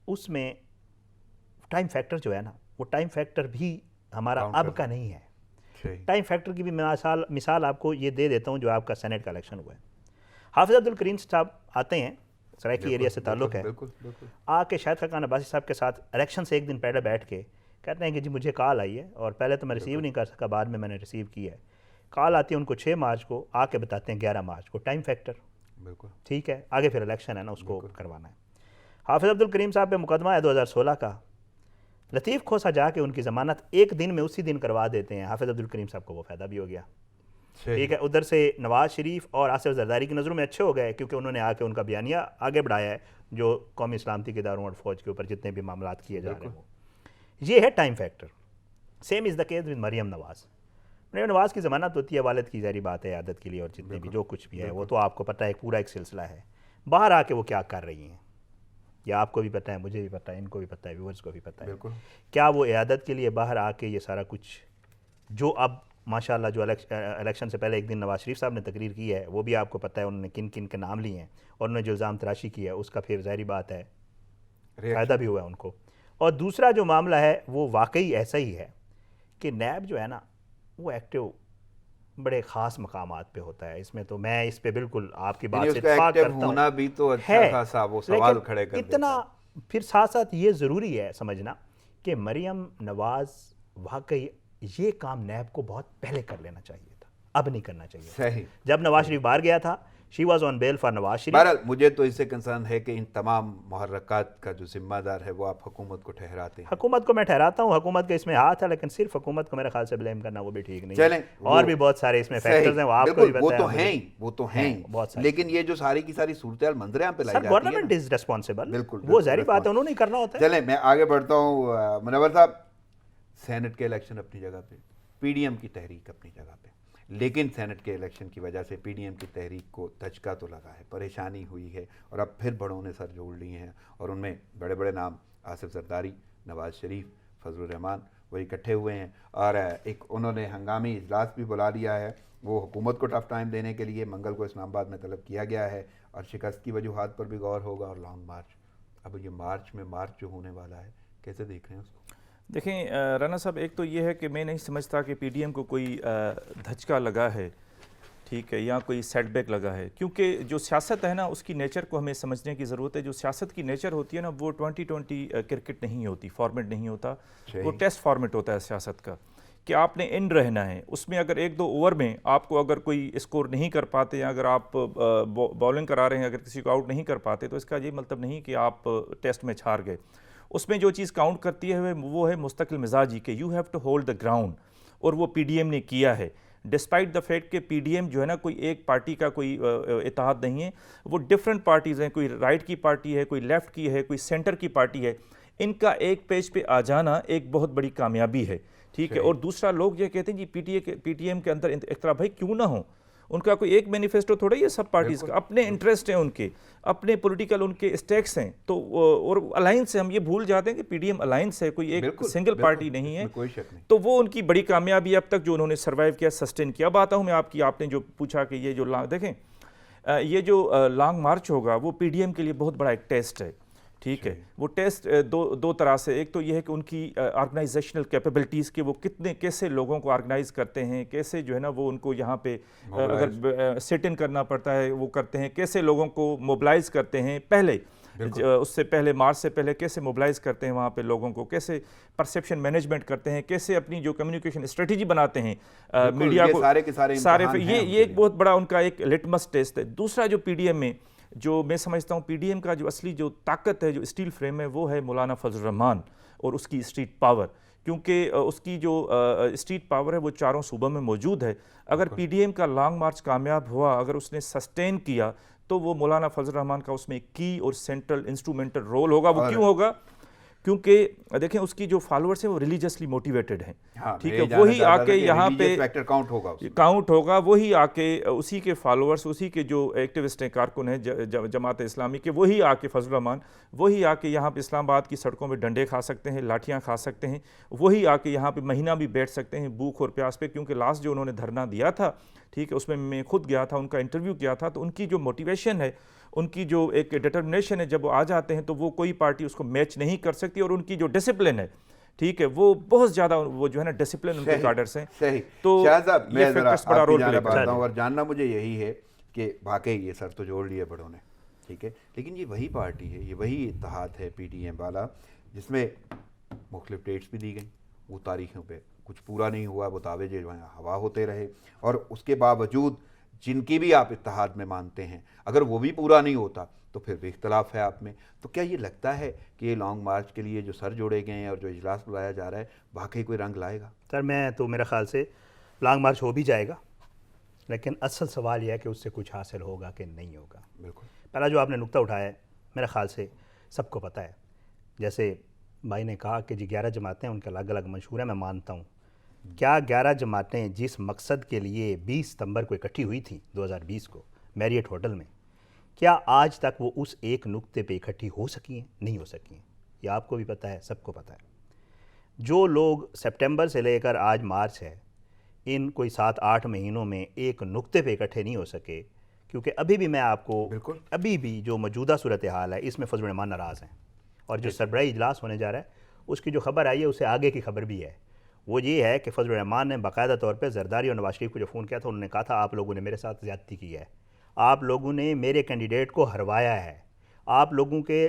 اس میں ٹائم فیکٹر جو ہے نا، وہ ٹائم فیکٹر بھی ہمارا اب کا نہیں ہے۔ ٹائم فیکٹر کی بھی مثال آپ کو یہ دے دیتا ہوں، جو آپ کا سینٹ کا الیکشن ہوا ہے، حافظ عبدالکریم صاحب آتے ہیں، سرائکی ایریا سے تعلق ہے، آ کے شاہد خاقان عباسی صاحب کے ساتھ الیکشن سے ایک دن پہلے بیٹھ کے کہتے ہیں کہ جی مجھے کال آئی ہے، اور پہلے تو میں ریسیو نہیں کر سکا، بعد میں نے ریسیو کی ہے، کال آتی ہے ان کو 6 مارچ کو، آ کے بتاتے ہیں 11 مارچ کو، ٹائم فیکٹر، ٹھیک ہے، آگے پھر الیکشن ہے نا، اس کو کروانا ہے۔ حافظ عبدالکریم صاحب پہ مقدمہ ہے 2016 کا، لطیف کھوسا جا کے ان کی ضمانت ایک دن میں اسی دن کروا دیتے ہیں، حافظ عبدالکریم صاحب کو وہ فائدہ بھی ہو گیا، ٹھیک ہے، ادھر سے نواز شریف اور آصف زرداری کی نظروں میں اچھے ہو گئے کیونکہ انہوں نے آ کے ان کا بیانیہ آگے بڑھایا ہے، جو قومی سلامتی کے اداروں اور فوج کے اوپر جتنے بھی معاملات کیے جا رہے ہیں، یہ ہے time factor. Same is the case with Maryam Nawaz. Maryam Nawaz کی ضمانت ہوتی ہے والد کی ظاہری بات ہے، عادت کے لیے، اور جتنے بھی جو کچھ بھی ہے وہ تو آپ کو پتہ ہے، پورا ایک سلسلہ ہے، باہر آ کے وہ کیا کر رہی ہیں، یا آپ کو بھی پتہ ہے، مجھے بھی پتہ ہے، ان کو بھی پتہ ہے، ویورز کو بھی پتہ ہے، کیا وہ عیادت کے لیے باہر آ کے یہ سارا کچھ، جو اب ماشاءاللہ جو الیکشن سے پہلے ایک دن نواز شریف صاحب نے تقریر کی ہے، وہ بھی آپ کو پتہ ہے انہوں نے کن کن کے نام لیے ہیں، اور انہوں نے جو الزام تراشی کی ہے اس کا پھر ظاہری بات ہے فائدہ بھی ہوا ہے ان کو۔ اور دوسرا جو معاملہ ہے وہ واقعی ایسا ہی ہے کہ نیب جو ہے نا وہ ایکٹیو بڑے خاص مقامات پہ ہوتا ہے، اس میں تو میں اس پہ بالکل آپ کی بات سے اتفاق کرتا ہوں، ہونا بھی تو اچھا خاصا وہ سوال کھڑے کر دیتا ہے۔ اتنا پھر ساتھ ساتھ یہ ضروری ہے سمجھنا کہ مریم نواز واقعی یہ کام نیب کو بہت پہلے کر لینا چاہیے تھا، اب نہیں کرنا چاہیے تھا۔ صحیح۔ جب نواز شریف باہر گیا تھا، she was on bell for Nawaz Sharif. بہرحال مجھے تو اس سے کنسرن ہے کہ ان تمام محرکات کا جو ذمہ دار ہے وہ آپ حکومت کو ٹھہراتے ہیں۔ حکومت کو میں ٹھہراتا ہوں، حکومت کا اس میں ہاتھ ہے، لیکن صرف حکومت کو میرے خیال سے بلیم کرنا وہ بھی ٹھیک نہیں ہے، اور بھی بہت سارے اس میں فیکٹرز ہیں، وہ آپ کو بھی پتہ ہے، وہ تو ہیں، لیکن یہ جو ساری کی ساری صورتحال منظر عام پہ لائی جاتی ہے، گورنمنٹ از ریسپانسبل، وہ ظاہری بات ہے، انہوں نے کرنا ہوتا ہے۔ چلیں میں آگے بڑھتا ہوں۔ منور صاحب، سینٹ کے الیکشن اپنی جگہ پہ، پی ڈی ایم کی تحریک اپنی جگہ پہ، لیکن سینٹ کے الیکشن کی وجہ سے پی ڈی ایم کی تحریک کو دھچکا تو لگا ہے، پریشانی ہوئی ہے، اور اب پھر بڑوں نے سر جوڑ لیے ہیں، اور ان میں بڑے بڑے نام آصف زرداری، نواز شریف، فضل الرحمان وہ اکٹھے ہوئے ہیں، اور ایک انہوں نے ہنگامی اجلاس بھی بلا لیا ہے، وہ حکومت کو ٹف ٹائم دینے کے لیے منگل کو اسلام آباد میں طلب کیا گیا ہے، اور شکست کی وجوہات پر بھی غور ہوگا، اور لانگ مارچ، اب یہ مارچ جو ہونے والا ہے کیسے دیکھ رہے ہیں اس کو؟ دیکھیں رانا صاحب، ایک تو یہ ہے کہ میں نہیں سمجھتا کہ پی ڈی ایم کو کوئی دھچکا لگا ہے، ٹھیک ہے، یا کوئی سیٹ بیک لگا ہے، کیونکہ جو سیاست ہے نا اس کی نیچر کو ہمیں سمجھنے کی ضرورت ہے۔ جو سیاست کی نیچر ہوتی ہے نا وہ 2020 کرکٹ نہیں ہوتی، فارمیٹ نہیں ہوتا، وہ ٹیسٹ فارمیٹ ہوتا ہے سیاست کا، کہ آپ نے انڈ رہنا ہے اس میں۔ اگر ایک دو اوور میں آپ کو اگر کوئی اسکور نہیں کر پاتے، یا اگر آپ بالنگ کرا رہے ہیں اگر کسی کو آؤٹ نہیں کر پاتے، تو اس کا یہ مطلب نہیں کہ آپ ٹیسٹ میچ ہار گئے۔ اس میں جو چیز کاؤنٹ کرتی ہے وہ ہے مستقل مزاجی، کہ you have to hold the ground, اور وہ پی ڈی ایم نے کیا ہے، ڈسپائٹ دا فیکٹ کہ پی ڈی ایم جو ہے نا کوئی ایک پارٹی کا کوئی اتحاد نہیں ہے، وہ ڈفرینٹ پارٹیز ہیں، کوئی رائٹ کی پارٹی ہے، کوئی لیفٹ کی ہے، کوئی سینٹر کی پارٹی ہے، ان کا ایک پیج پہ آ جانا ایک بہت بڑی کامیابی ہے، ٹھیک ہے۔ اور دوسرا، لوگ یہ کہتے ہیں جی پی ٹی ایم کے اندر اختلاف، بھائی کیوں نہ ہو، ان کا کوئی ایک مینیفیسٹو تھوڑا ہی ہے، سب پارٹیز کا اپنے انٹرسٹ ہیں، ان کے اپنے پولیٹیکل ان کے اسٹیکس ہیں، تو اور الائنس سے ہم یہ بھول جاتے ہیں کہ پی ڈی ایم الائنس ہے، کوئی ایک سنگل پارٹی نہیں ہے، کوئی شک نہیں۔ تو وہ ان کی بڑی کامیابی اب تک جو انہوں نے سروائیو کیا، سسٹین کیا۔ اب آتا ہوں میں آپ نے جو پوچھا کہ یہ جو دیکھیں یہ جو لانگ مارچ ہوگا وہ پی ڈی ایم کے لیے بہت بڑا ایک ٹیسٹ ہے، ٹھیک ہے۔ وہ ٹیسٹ دو طرح سے، ایک تو یہ ہے کہ ان کی آرگنائزیشنل کیپیبلٹیز کہ وہ کیسے لوگوں کو آرگنائز کرتے ہیں، کیسے جو ہے نا وہ ان کو یہاں پہ اگر سٹ ان کرنا پڑتا ہے وہ کرتے ہیں، کیسے لوگوں کو موبلائز کرتے ہیں، پہلے اس سے پہلے مارچ سے پہلے کیسے موبلائز کرتے ہیں وہاں پہ لوگوں کو، کیسے پرسیپشن مینجمنٹ کرتے ہیں، کیسے اپنی جو کمیونیکیشن اسٹریٹجی بناتے ہیں میڈیا کو، یہ ایک بہت بڑا ان کا ایک لٹمس ٹیسٹ ہے۔ دوسرا جو پی ڈی ایم میں جو میں سمجھتا ہوں پی ڈی ایم کا جو اصلی جو طاقت ہے، جو اسٹیل فریم ہے، وہ ہے مولانا فضل الرحمان اور اس کی اسٹریٹ پاور، کیونکہ اس کی جو اسٹریٹ پاور ہے وہ چاروں صوبوں میں موجود ہے۔ اگر پی ڈی ایم کا لانگ مارچ کامیاب ہوا، اگر اس نے سسٹین کیا، تو وہ مولانا فضل الرحمان کا اس میں کی اور سینٹرل انسٹرومنٹل رول ہوگا۔ وہ کیوں ہوگا؟ کیونکہ دیکھیں اس کی جو فالوورز ہیں وہ ریلیجسلی موٹیویٹڈ ہیں، ٹھیک ہے، وہی آ کے یہاں پہ کاؤنٹ ہوگا، وہی آ کے اسی کے فالوورز، اسی کے جو ایکٹیوسٹ ہیں، کارکن ہیں جماعت اسلامی کے، وہی آ کے فضل الرحمان وہی آ کے یہاں پہ اسلام آباد کی سڑکوں میں ڈنڈے کھا سکتے ہیں، لاٹھیاں کھا سکتے ہیں، وہی آ کے یہاں پہ مہینہ بھی بیٹھ سکتے ہیں بھوک اور پیاس پہ، کیونکہ لاسٹ جو انہوں نے دھرنا دیا تھا، ٹھیک ہے، اس میں خود گیا تھا، ان کا انٹرویو کیا تھا، تو ان کی جو موٹیویشن ہے، ان کی جو ایک ڈٹرمنیشن ہے، جب وہ آ جاتے ہیں تو وہ کوئی پارٹی اس کو میچ نہیں کر سکتی، اور ان کی جو ڈسپلن ہے، ٹھیک ہے، وہ بہت زیادہ وہ جو ہے نا ڈسپلن ان کے کارڈرز ہیں۔ صحیح۔ تو شاہ صاحب میں ذرا بڑا رول پلے کرتا ہوں، اور جاننا مجھے یہی ہے کہ واقعی یہ سر تو جوڑ لیے بڑوں نے، ٹھیک ہے، لیکن یہ وہی پارٹی ہے، یہ وہی اتحاد ہے پی ڈی ایم والا، جس میں مختلف ڈیٹس بھی دی گئیں، وہ تاریخوں پہ کچھ پورا نہیں ہوا، وہ دعوے جو ہیں ہوا ہوتے رہے، اور اس کے باوجود جن کی بھی آپ اتحاد میں مانتے ہیں، اگر وہ بھی پورا نہیں ہوتا تو پھر بھی اختلاف ہے آپ میں۔ تو کیا یہ لگتا ہے کہ یہ لانگ مارچ کے لیے جو سر جوڑے گئے ہیں اور جو اجلاس بلایا جا رہا ہے واقعی کوئی رنگ لائے گا؟ سر میرے خیال سے لانگ مارچ ہو بھی جائے گا، لیکن اصل سوال یہ ہے کہ اس سے کچھ حاصل ہوگا کہ نہیں ہوگا۔ بالکل۔ پہلا جو آپ نے نقطہ اٹھایا ہے، میرے خیال سے سب کو پتہ ہے، جیسے بھائی نے کہا کہ جی 11 جماعتیں ان کے الگ الگ منشور ہیں، میں مانتا ہوں۔ کیا 11 جماعتیں جس مقصد کے لیے 20 ستمبر کو اکٹھی ہوئی تھیں 2020 کو میریٹ ہوٹل میں، کیا آج تک وہ اس ایک نقطے پہ اکٹھی ہو سکی ہیں؟ نہیں ہو سکی ہیں، یہ آپ کو بھی پتہ ہے، سب کو پتہ ہے۔ جو لوگ سپٹمبر سے لے کر آج مارچ ہے، ان کوئی 7-8 مہینوں میں ایک نقطے پہ اکٹھے نہیں ہو سکے، کیونکہ ابھی بھی میں آپ کو ابھی بھی جو موجودہ صورتحال ہے اس میں فضل الرحمان ناراض ہیں، اور جو سربراہی اجلاس ہونے جا رہا ہے اس کی جو خبر آئی ہے اس سے آگے کی خبر بھی ہے۔ وہ یہ ہے کہ فضل الرحمان نے باقاعدہ طور پہ زرداری اور نواز شریف کو جو فون کیا تھا، انہوں نے کہا تھا آپ لوگوں نے میرے ساتھ زیادتی کی ہے، آپ لوگوں نے میرے کینڈیڈیٹ کو ہروایا ہے، آپ لوگوں کے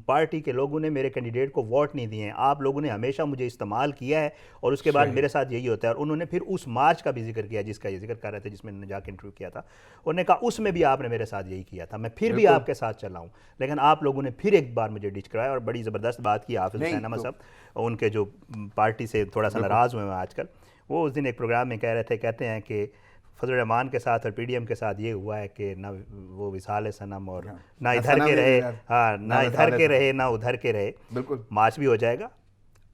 پارٹی کے لوگوں نے میرے کینڈیڈیٹ کو ووٹ نہیں دیے ہیں، آپ لوگوں نے ہمیشہ مجھے استعمال کیا ہے، اور اس کے بعد میرے ساتھ یہی ہوتا ہے۔ اور انہوں نے پھر اس مارچ کا بھی ذکر کیا جس کا یہ ذکر کر رہے تھے، جس میں انہوں نے جا کے انٹرویو کیا تھا، انہوں نے کہا اس میں بھی آپ نے میرے ساتھ یہی کیا تھا، میں پھر بھی آپ کے ساتھ چلا ہوں، لیکن آپ لوگوں نے پھر ایک بار مجھے ڈچ کرایا۔ اور بڑی زبردست بات کی حافظ حسین احمد صاحب، ان کے جو پارٹی سے تھوڑا سا ناراض ہوئے ہیں آج کل، وہ اس دن ایک پروگرام میں کہہ رہے تھے، کہتے ہیں کہ فضل الرحمان کے ساتھ اور پی ڈی ایم کے ساتھ یہ ہوا ہے کہ نہ وہ وصال صنم اور نہ ادھر کے رہے، نہ ادھر کے رہے نہ ادھر کے رہے۔ بالکل۔ مارچ بھی ہو جائے گا،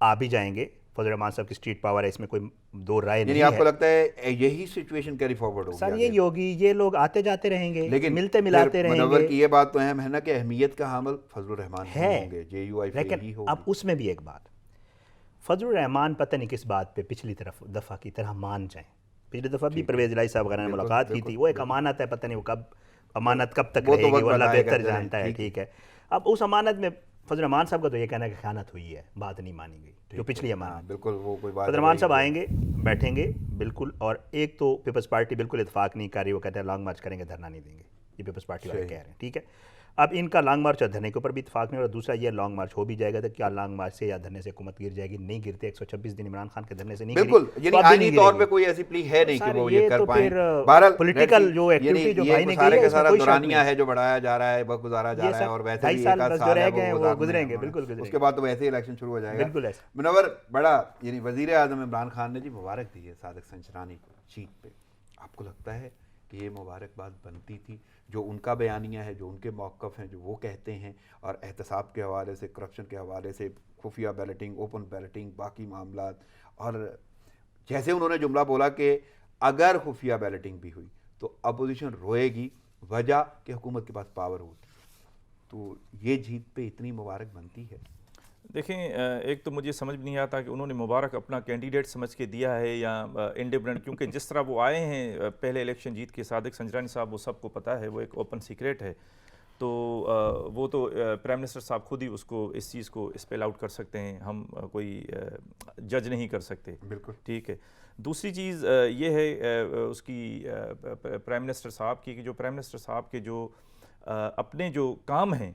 آ بھی جائیں گے، فضل الرحمان صاحب کی اسٹریٹ پاور ہے، اس میں کوئی دو رائے یعنی نہیں آپ کو ہے. لگتا ہے یہی سچویشن کیری فارورڈ ہوگی سر یہی ہوگی، یہ لوگ آتے جاتے رہیں گے، لیکن ملتے ملاتے رہیں منور گے. کی یہ بات تو اہم ہے نا کہ اہمیت کا حامل فضل الرحمان ہے، ہوں گے، جے یو آئی لیکن ہی اب ہوگی. اس میں بھی ایک بات، فضل الرحمان پتہ نہیں کس بات پہ پچھلی دفعہ کی طرح مان جائیں. پچھلی دفعہ بھی پرویز الہی صاحب وغیرہ نے ملاقات کی تھی، وہ ایک امانت ہے، پتہ نہیں وہ امانت کب تک رہے گی، وہ اللہ بہتر جانتا ہے. ٹھیک ہے، اب اس امانت میں فضل الرحمان صاحب کا تو یہ کہنا ہے کہ خیانت ہوئی ہے، بات نہیں مانی گئی جو پچھلی امانت. بالکل وہ کوئی بات فضل الرحمان صاحب آئیں گے، بیٹھیں گے بالکل، اور ایک تو پیپلز پارٹی بالکل اتفاق نہیں کر رہی، وہ کہتے ہیں لانگ مارچ کریں گے، دھرنا نہیں دیں گے، یہ پیپلز پارٹی والے کہہ رہے ہیں. ٹھیک ہے، اب ان کا لانگ مارچ اور دھرنے کے اوپر بھی اتفاق نہیں، اور دوسرا یہ لانگ مارچ ہو بھی جائے گا تو کیا لانگ مارچ سے یا دھرنے سے حکومت گر جائے گی؟ نہیں گرتے. 126 دن عمران خان کے دھرنے سے نہیں گری. بالکل، یعنی آئینی طور پہ کوئی ایسی پلی ہے نہیں کہ وہ یہ کر پائیں. بہرحال پولیٹیکل جو ایکٹیویٹی جو بھائی نے کی ہے اس میں کوئی شک دورانیہ ہے جو بڑھایا جا رہا ہے، وقت گزارا جا رہا ہے، اور ویسے بھی ایک آدھ سال ہے وہ گزریں گے، بالکل گزریں گے، اس کے بعد تو ویسے ہی الیکشن شروع ہو جائے گا. بالکل ایسا. منور بڑا یعنی وزیر اعظم عمران خان نے جی مبارک دی ہے صادق سنجرانی کو جیت پہ. آپ کو لگتا ہے کہ یہ مبارکباد بنتی تھی؟ جو ان کا بیانیہ ہے، جو ان کے موقف ہیں، جو وہ کہتے ہیں، اور احتساب کے حوالے سے، کرپشن کے حوالے سے، خفیہ بیلٹنگ، اوپن بیلٹنگ، باقی معاملات، اور جیسے انہوں نے جملہ بولا کہ اگر خفیہ بیلٹنگ بھی ہوئی تو اپوزیشن روئے گی، وجہ کہ حکومت کے پاس پاور ہوتی. تو یہ جیت پہ اتنی مبارک بنتی ہے؟ دیکھیں، ایک تو مجھے سمجھ نہیں آتا کہ انہوں نے مبارک اپنا کینڈیڈیٹ سمجھ کے دیا ہے یا انڈیپینڈنٹ، کیونکہ جس طرح وہ آئے ہیں پہلے الیکشن جیت کے، صادق سنجرانی صاحب، وہ سب کو پتہ ہے، وہ ایک اوپن سیکریٹ ہے. تو وہ تو پرائم منسٹر صاحب خود ہی اس کو اس چیز کو اسپیل آؤٹ کر سکتے ہیں، ہم کوئی جج نہیں کر سکتے. بالکل ٹھیک ہے. دوسری چیز یہ ہے اس کی پرائم منسٹر صاحب کی، کہ جو پرائم منسٹر صاحب کے جو اپنے جو کام ہیں،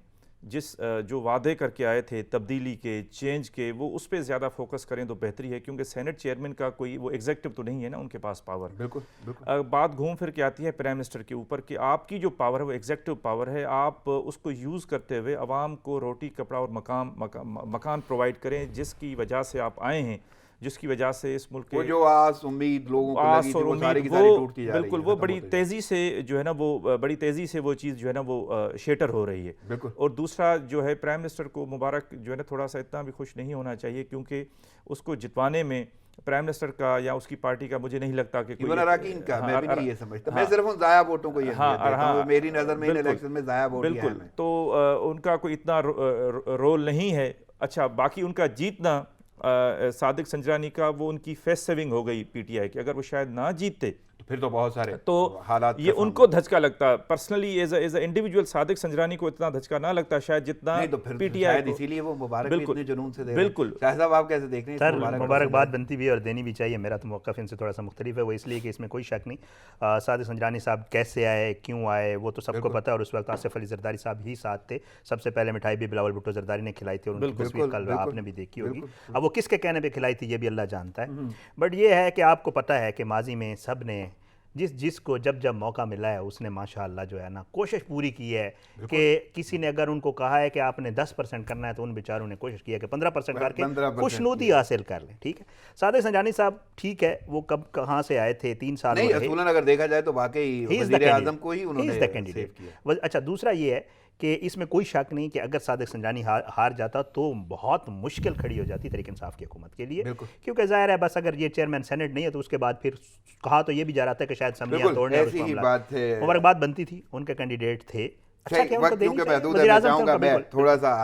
جو وعدے کر کے آئے تھے تبدیلی کے، چینج کے، وہ اس پہ زیادہ فوکس کریں تو بہتری ہے، کیونکہ سینٹ چیئرمین کا کوئی وہ ایگزیکٹو تو نہیں ہے نا ان کے پاس پاور. بالکل بات گھوم پھر کے آتی ہے پرائم منسٹر کے اوپر کہ آپ کی جو پاور ہے وہ ایگزیکٹو پاور ہے، آپ اس کو یوز کرتے ہوئے عوام کو روٹی کپڑا اور مکان پرووائڈ کریں، جس کی وجہ سے آپ آئے ہیں، جس کی وجہ سے اس ملک کے جو آس امید لوگوں کو لگی تھی وہ ساری کی ساری ٹوٹتی جا رہی ہے. بالکل، وہ بڑی تیزی سے جو ہے نا، وہ بڑی تیزی سے وہ چیز جو ہے نا وہ شیٹر ہو رہی ہے. بالکل. اور دوسرا جو ہے پرائم منسٹر کو مبارک جو ہے نا تھوڑا سا اتنا بھی خوش نہیں ہونا چاہیے، کیونکہ اس کو جتوانے میں پرائم منسٹر کا یا اس کی پارٹی کا مجھے نہیں لگتا کہ کوئی اراکین کا، میں بھی نہیں یہ سمجھتا، میں صرف ان ضائع ووٹوں کو یہ دیتا ہوں، میری نظر میں ان الیکشن میں ضائع ووٹ ہی اہم ہیں. تو ان کا کوئی اتنا رول نہیں ہے. اچھا، باقی ان کا جیتنا صادق سنجرانی کا، وہ ان کی فیس سیونگ ہو گئی پی ٹی آئی کی. اگر وہ شاید نہ جیتتے پھر تو بہت سارے تو حالات یہ ان کو دھچکا لگتا. Personally as a individual Sadiq Sanjrani کو اتنا دھچکا نہ لگتا شاید جتنا پی ٹی آئی کو. اسی لیے وہ مبارک بھی اتنے جنون سے دے رہے ہیں. بالکل. شاہ صاحب آپ کیسے دیکھ رہے ہیں؟ سر مبارکباد بنتی بھی ہے اور دینی بھی چاہیے. میرا تو موقف ان سے تھوڑا سا مختلف ہے، وہ اس لیے کہ اس میں کوئی شک نہیں صادق سنجرانی صاحب کیسے آئے، کیوں آئے، وہ تو سب کو پتہ ہے، اور اس وقت آصف علی زرداری صاحب ہی ساتھ تھے. سب سے پہلے مٹھائی بھی بلاول بھٹو زرداری نے کھلائی تھی، اور ان کی تصویر کل آپ نے بھی دیکھی ہوگی. اب وہ کس کے کہنے پہ کھلائی تھی یہ بھی اللہ جانتا ہے. بٹ یہ ہے کہ آپ کو پتہ ہے کہ ماضی میں سب نے جس کو جب موقع ملا ہے اس نے ماشاءاللہ جو ہے نا کوشش پوری کی ہے کہ کسی نے اگر ان کو کہا ہے کہ آپ نے 10% کرنا ہے تو ان بیچاروں نے کوشش کیا کہ 15% کر کے خوشنودی حاصل کر لیں. ٹھیک ہے، صادق سنجرانی صاحب ٹھیک ہے، وہ کہاں سے آئے تھے، 3 سال نہیں، اصولاً اگر دیکھا جائے تو واقعی وزیر اعظم کو ہی انہوں نے سیو کیا. اچھا، دوسرا یہ ہے کہ اس میں کوئی شک نہیں کہ اگر صادق سنجرانی ہار جاتا تو بہت مشکل کھڑی ہو جاتی تحریک انصاف کی حکومت کے لیے، کیونکہ ظاہر ہے بس اگر یہ چیئرمین سینٹ نہیں ہے تو اس کے بعد پھر کہا تو یہ بھی جا رہا تھا کہ شاید اسمبلیاں توڑنے اور مبارکباد بنتی تھی، ان کے کینڈیڈیٹ تھے. اچھا کہ ان کو دینی چاہیے. میں تھوڑا سا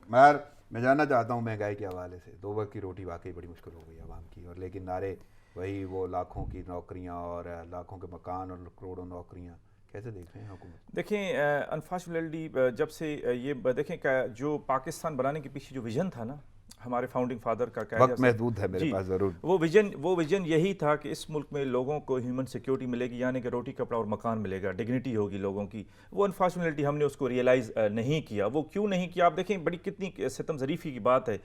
میں جاننا چاہتا ہوں مہنگائی کے حوالے سے 2 وقت کی روٹی واقعی بڑی مشکل ہو گئی عوام کی، اور لیکن نعرے وہی وہ لاکھوں کی نوکریاں اور لاکھوں کے مکان اور کروڑوں نوکریاں. کیسے دیکھ رہے ہیں حکومت؟ دیکھیں، انفارچونیٹلی جب سے یہ دیکھیں کہ جو پاکستان بنانے کے پیچھے جو ویژن تھا نا ہمارے فاؤنڈنگ فادر کا، وقت محدود ہے میرے پاس، ضرور وہ ویژن یہی تھا کہ اس ملک میں لوگوں کو ہیومن سیکیورٹی ملے گی، یعنی کہ روٹی کپڑا اور مکان ملے گا، ڈگنیٹی ہوگی لوگوں کی. وہ انفارچونیٹلی ہم نے اس کو ریئلائز نہیں کیا. وہ کیوں نہیں کیا؟ آپ دیکھیں بڑی کتنی ستم ظریفی کی بات ہے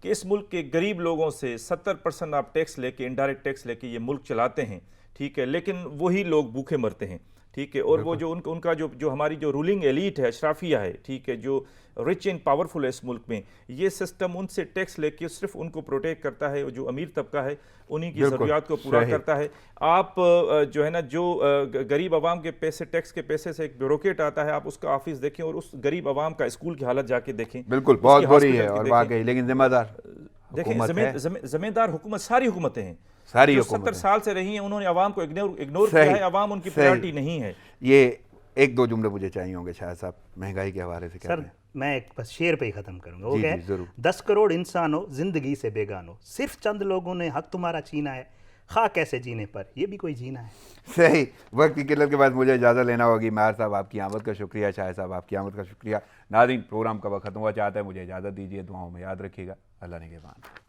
کہ اس ملک کے غریب لوگوں سے 70% آپ ٹیکس لے کے، انڈائریکٹ ٹیکس لے کے یہ ملک چلاتے ہیں. ٹھیک ہے، لیکن وہی لوگ بھوکے مرتے ہیں. ٹھیک ہے، اور وہ جو ان کا جو ہماری جو رولنگ ایلیٹ ہے، اشرافیہ ہے، ٹھیک ہے، جو رچ اینڈ پاورفل ہے اس ملک میں، یہ سسٹم ان سے ٹیکس لے کے صرف ان کو پروٹیکٹ کرتا ہے. جو امیر طبقہ ہے انہی کی ضروریات کو پورا کرتا ہے. آپ جو ہے نا، جو غریب عوام کے پیسے، ٹیکس کے پیسے سے ایک بیوروکریٹ آتا ہے، آپ اس کا آفس دیکھیں اور اس غریب عوام کا اسکول کی حالت جا کے دیکھیں. بالکل بہت بری ہے اور واقعی، لیکن ذمہ دار دیکھیں زمیندار حکومت ساری حکومتیں ہیں ساری جو حکومتیں 70 سال سے رہی ہیں، انہوں نے عوام کو اگنور کیا ہے، عوام ان کی پریورٹی نہیں ہے. یہ ایک دو جملے مجھے چاہیے ہوں گے شاہد صاحب مہنگائی کے حوالے سے. سر میں ایک بس شعر پہ ہی ختم کروں گا، وہ کہ ضرور. 10 کروڑ انسانوں زندگی سے بیگانوں، صرف چند لوگوں نے حق تمہارا چھینا ہے، خواہ کیسے جینے پر یہ بھی کوئی جینا ہے. صحیح. وقت کی قلت کے بعد مجھے اجازت لینا ہوگی. ماہر صاحب آپ کی آمد کا شکریہ، شاہد صاحب آپ کی آمد کا شکریہ. ناظرین پروگرام کا وقت ختم ہوا چاہتا ہے، مجھے اجازت دیجیے. دعاؤں میں یاد رکھیے گا. اللہ نگہبان.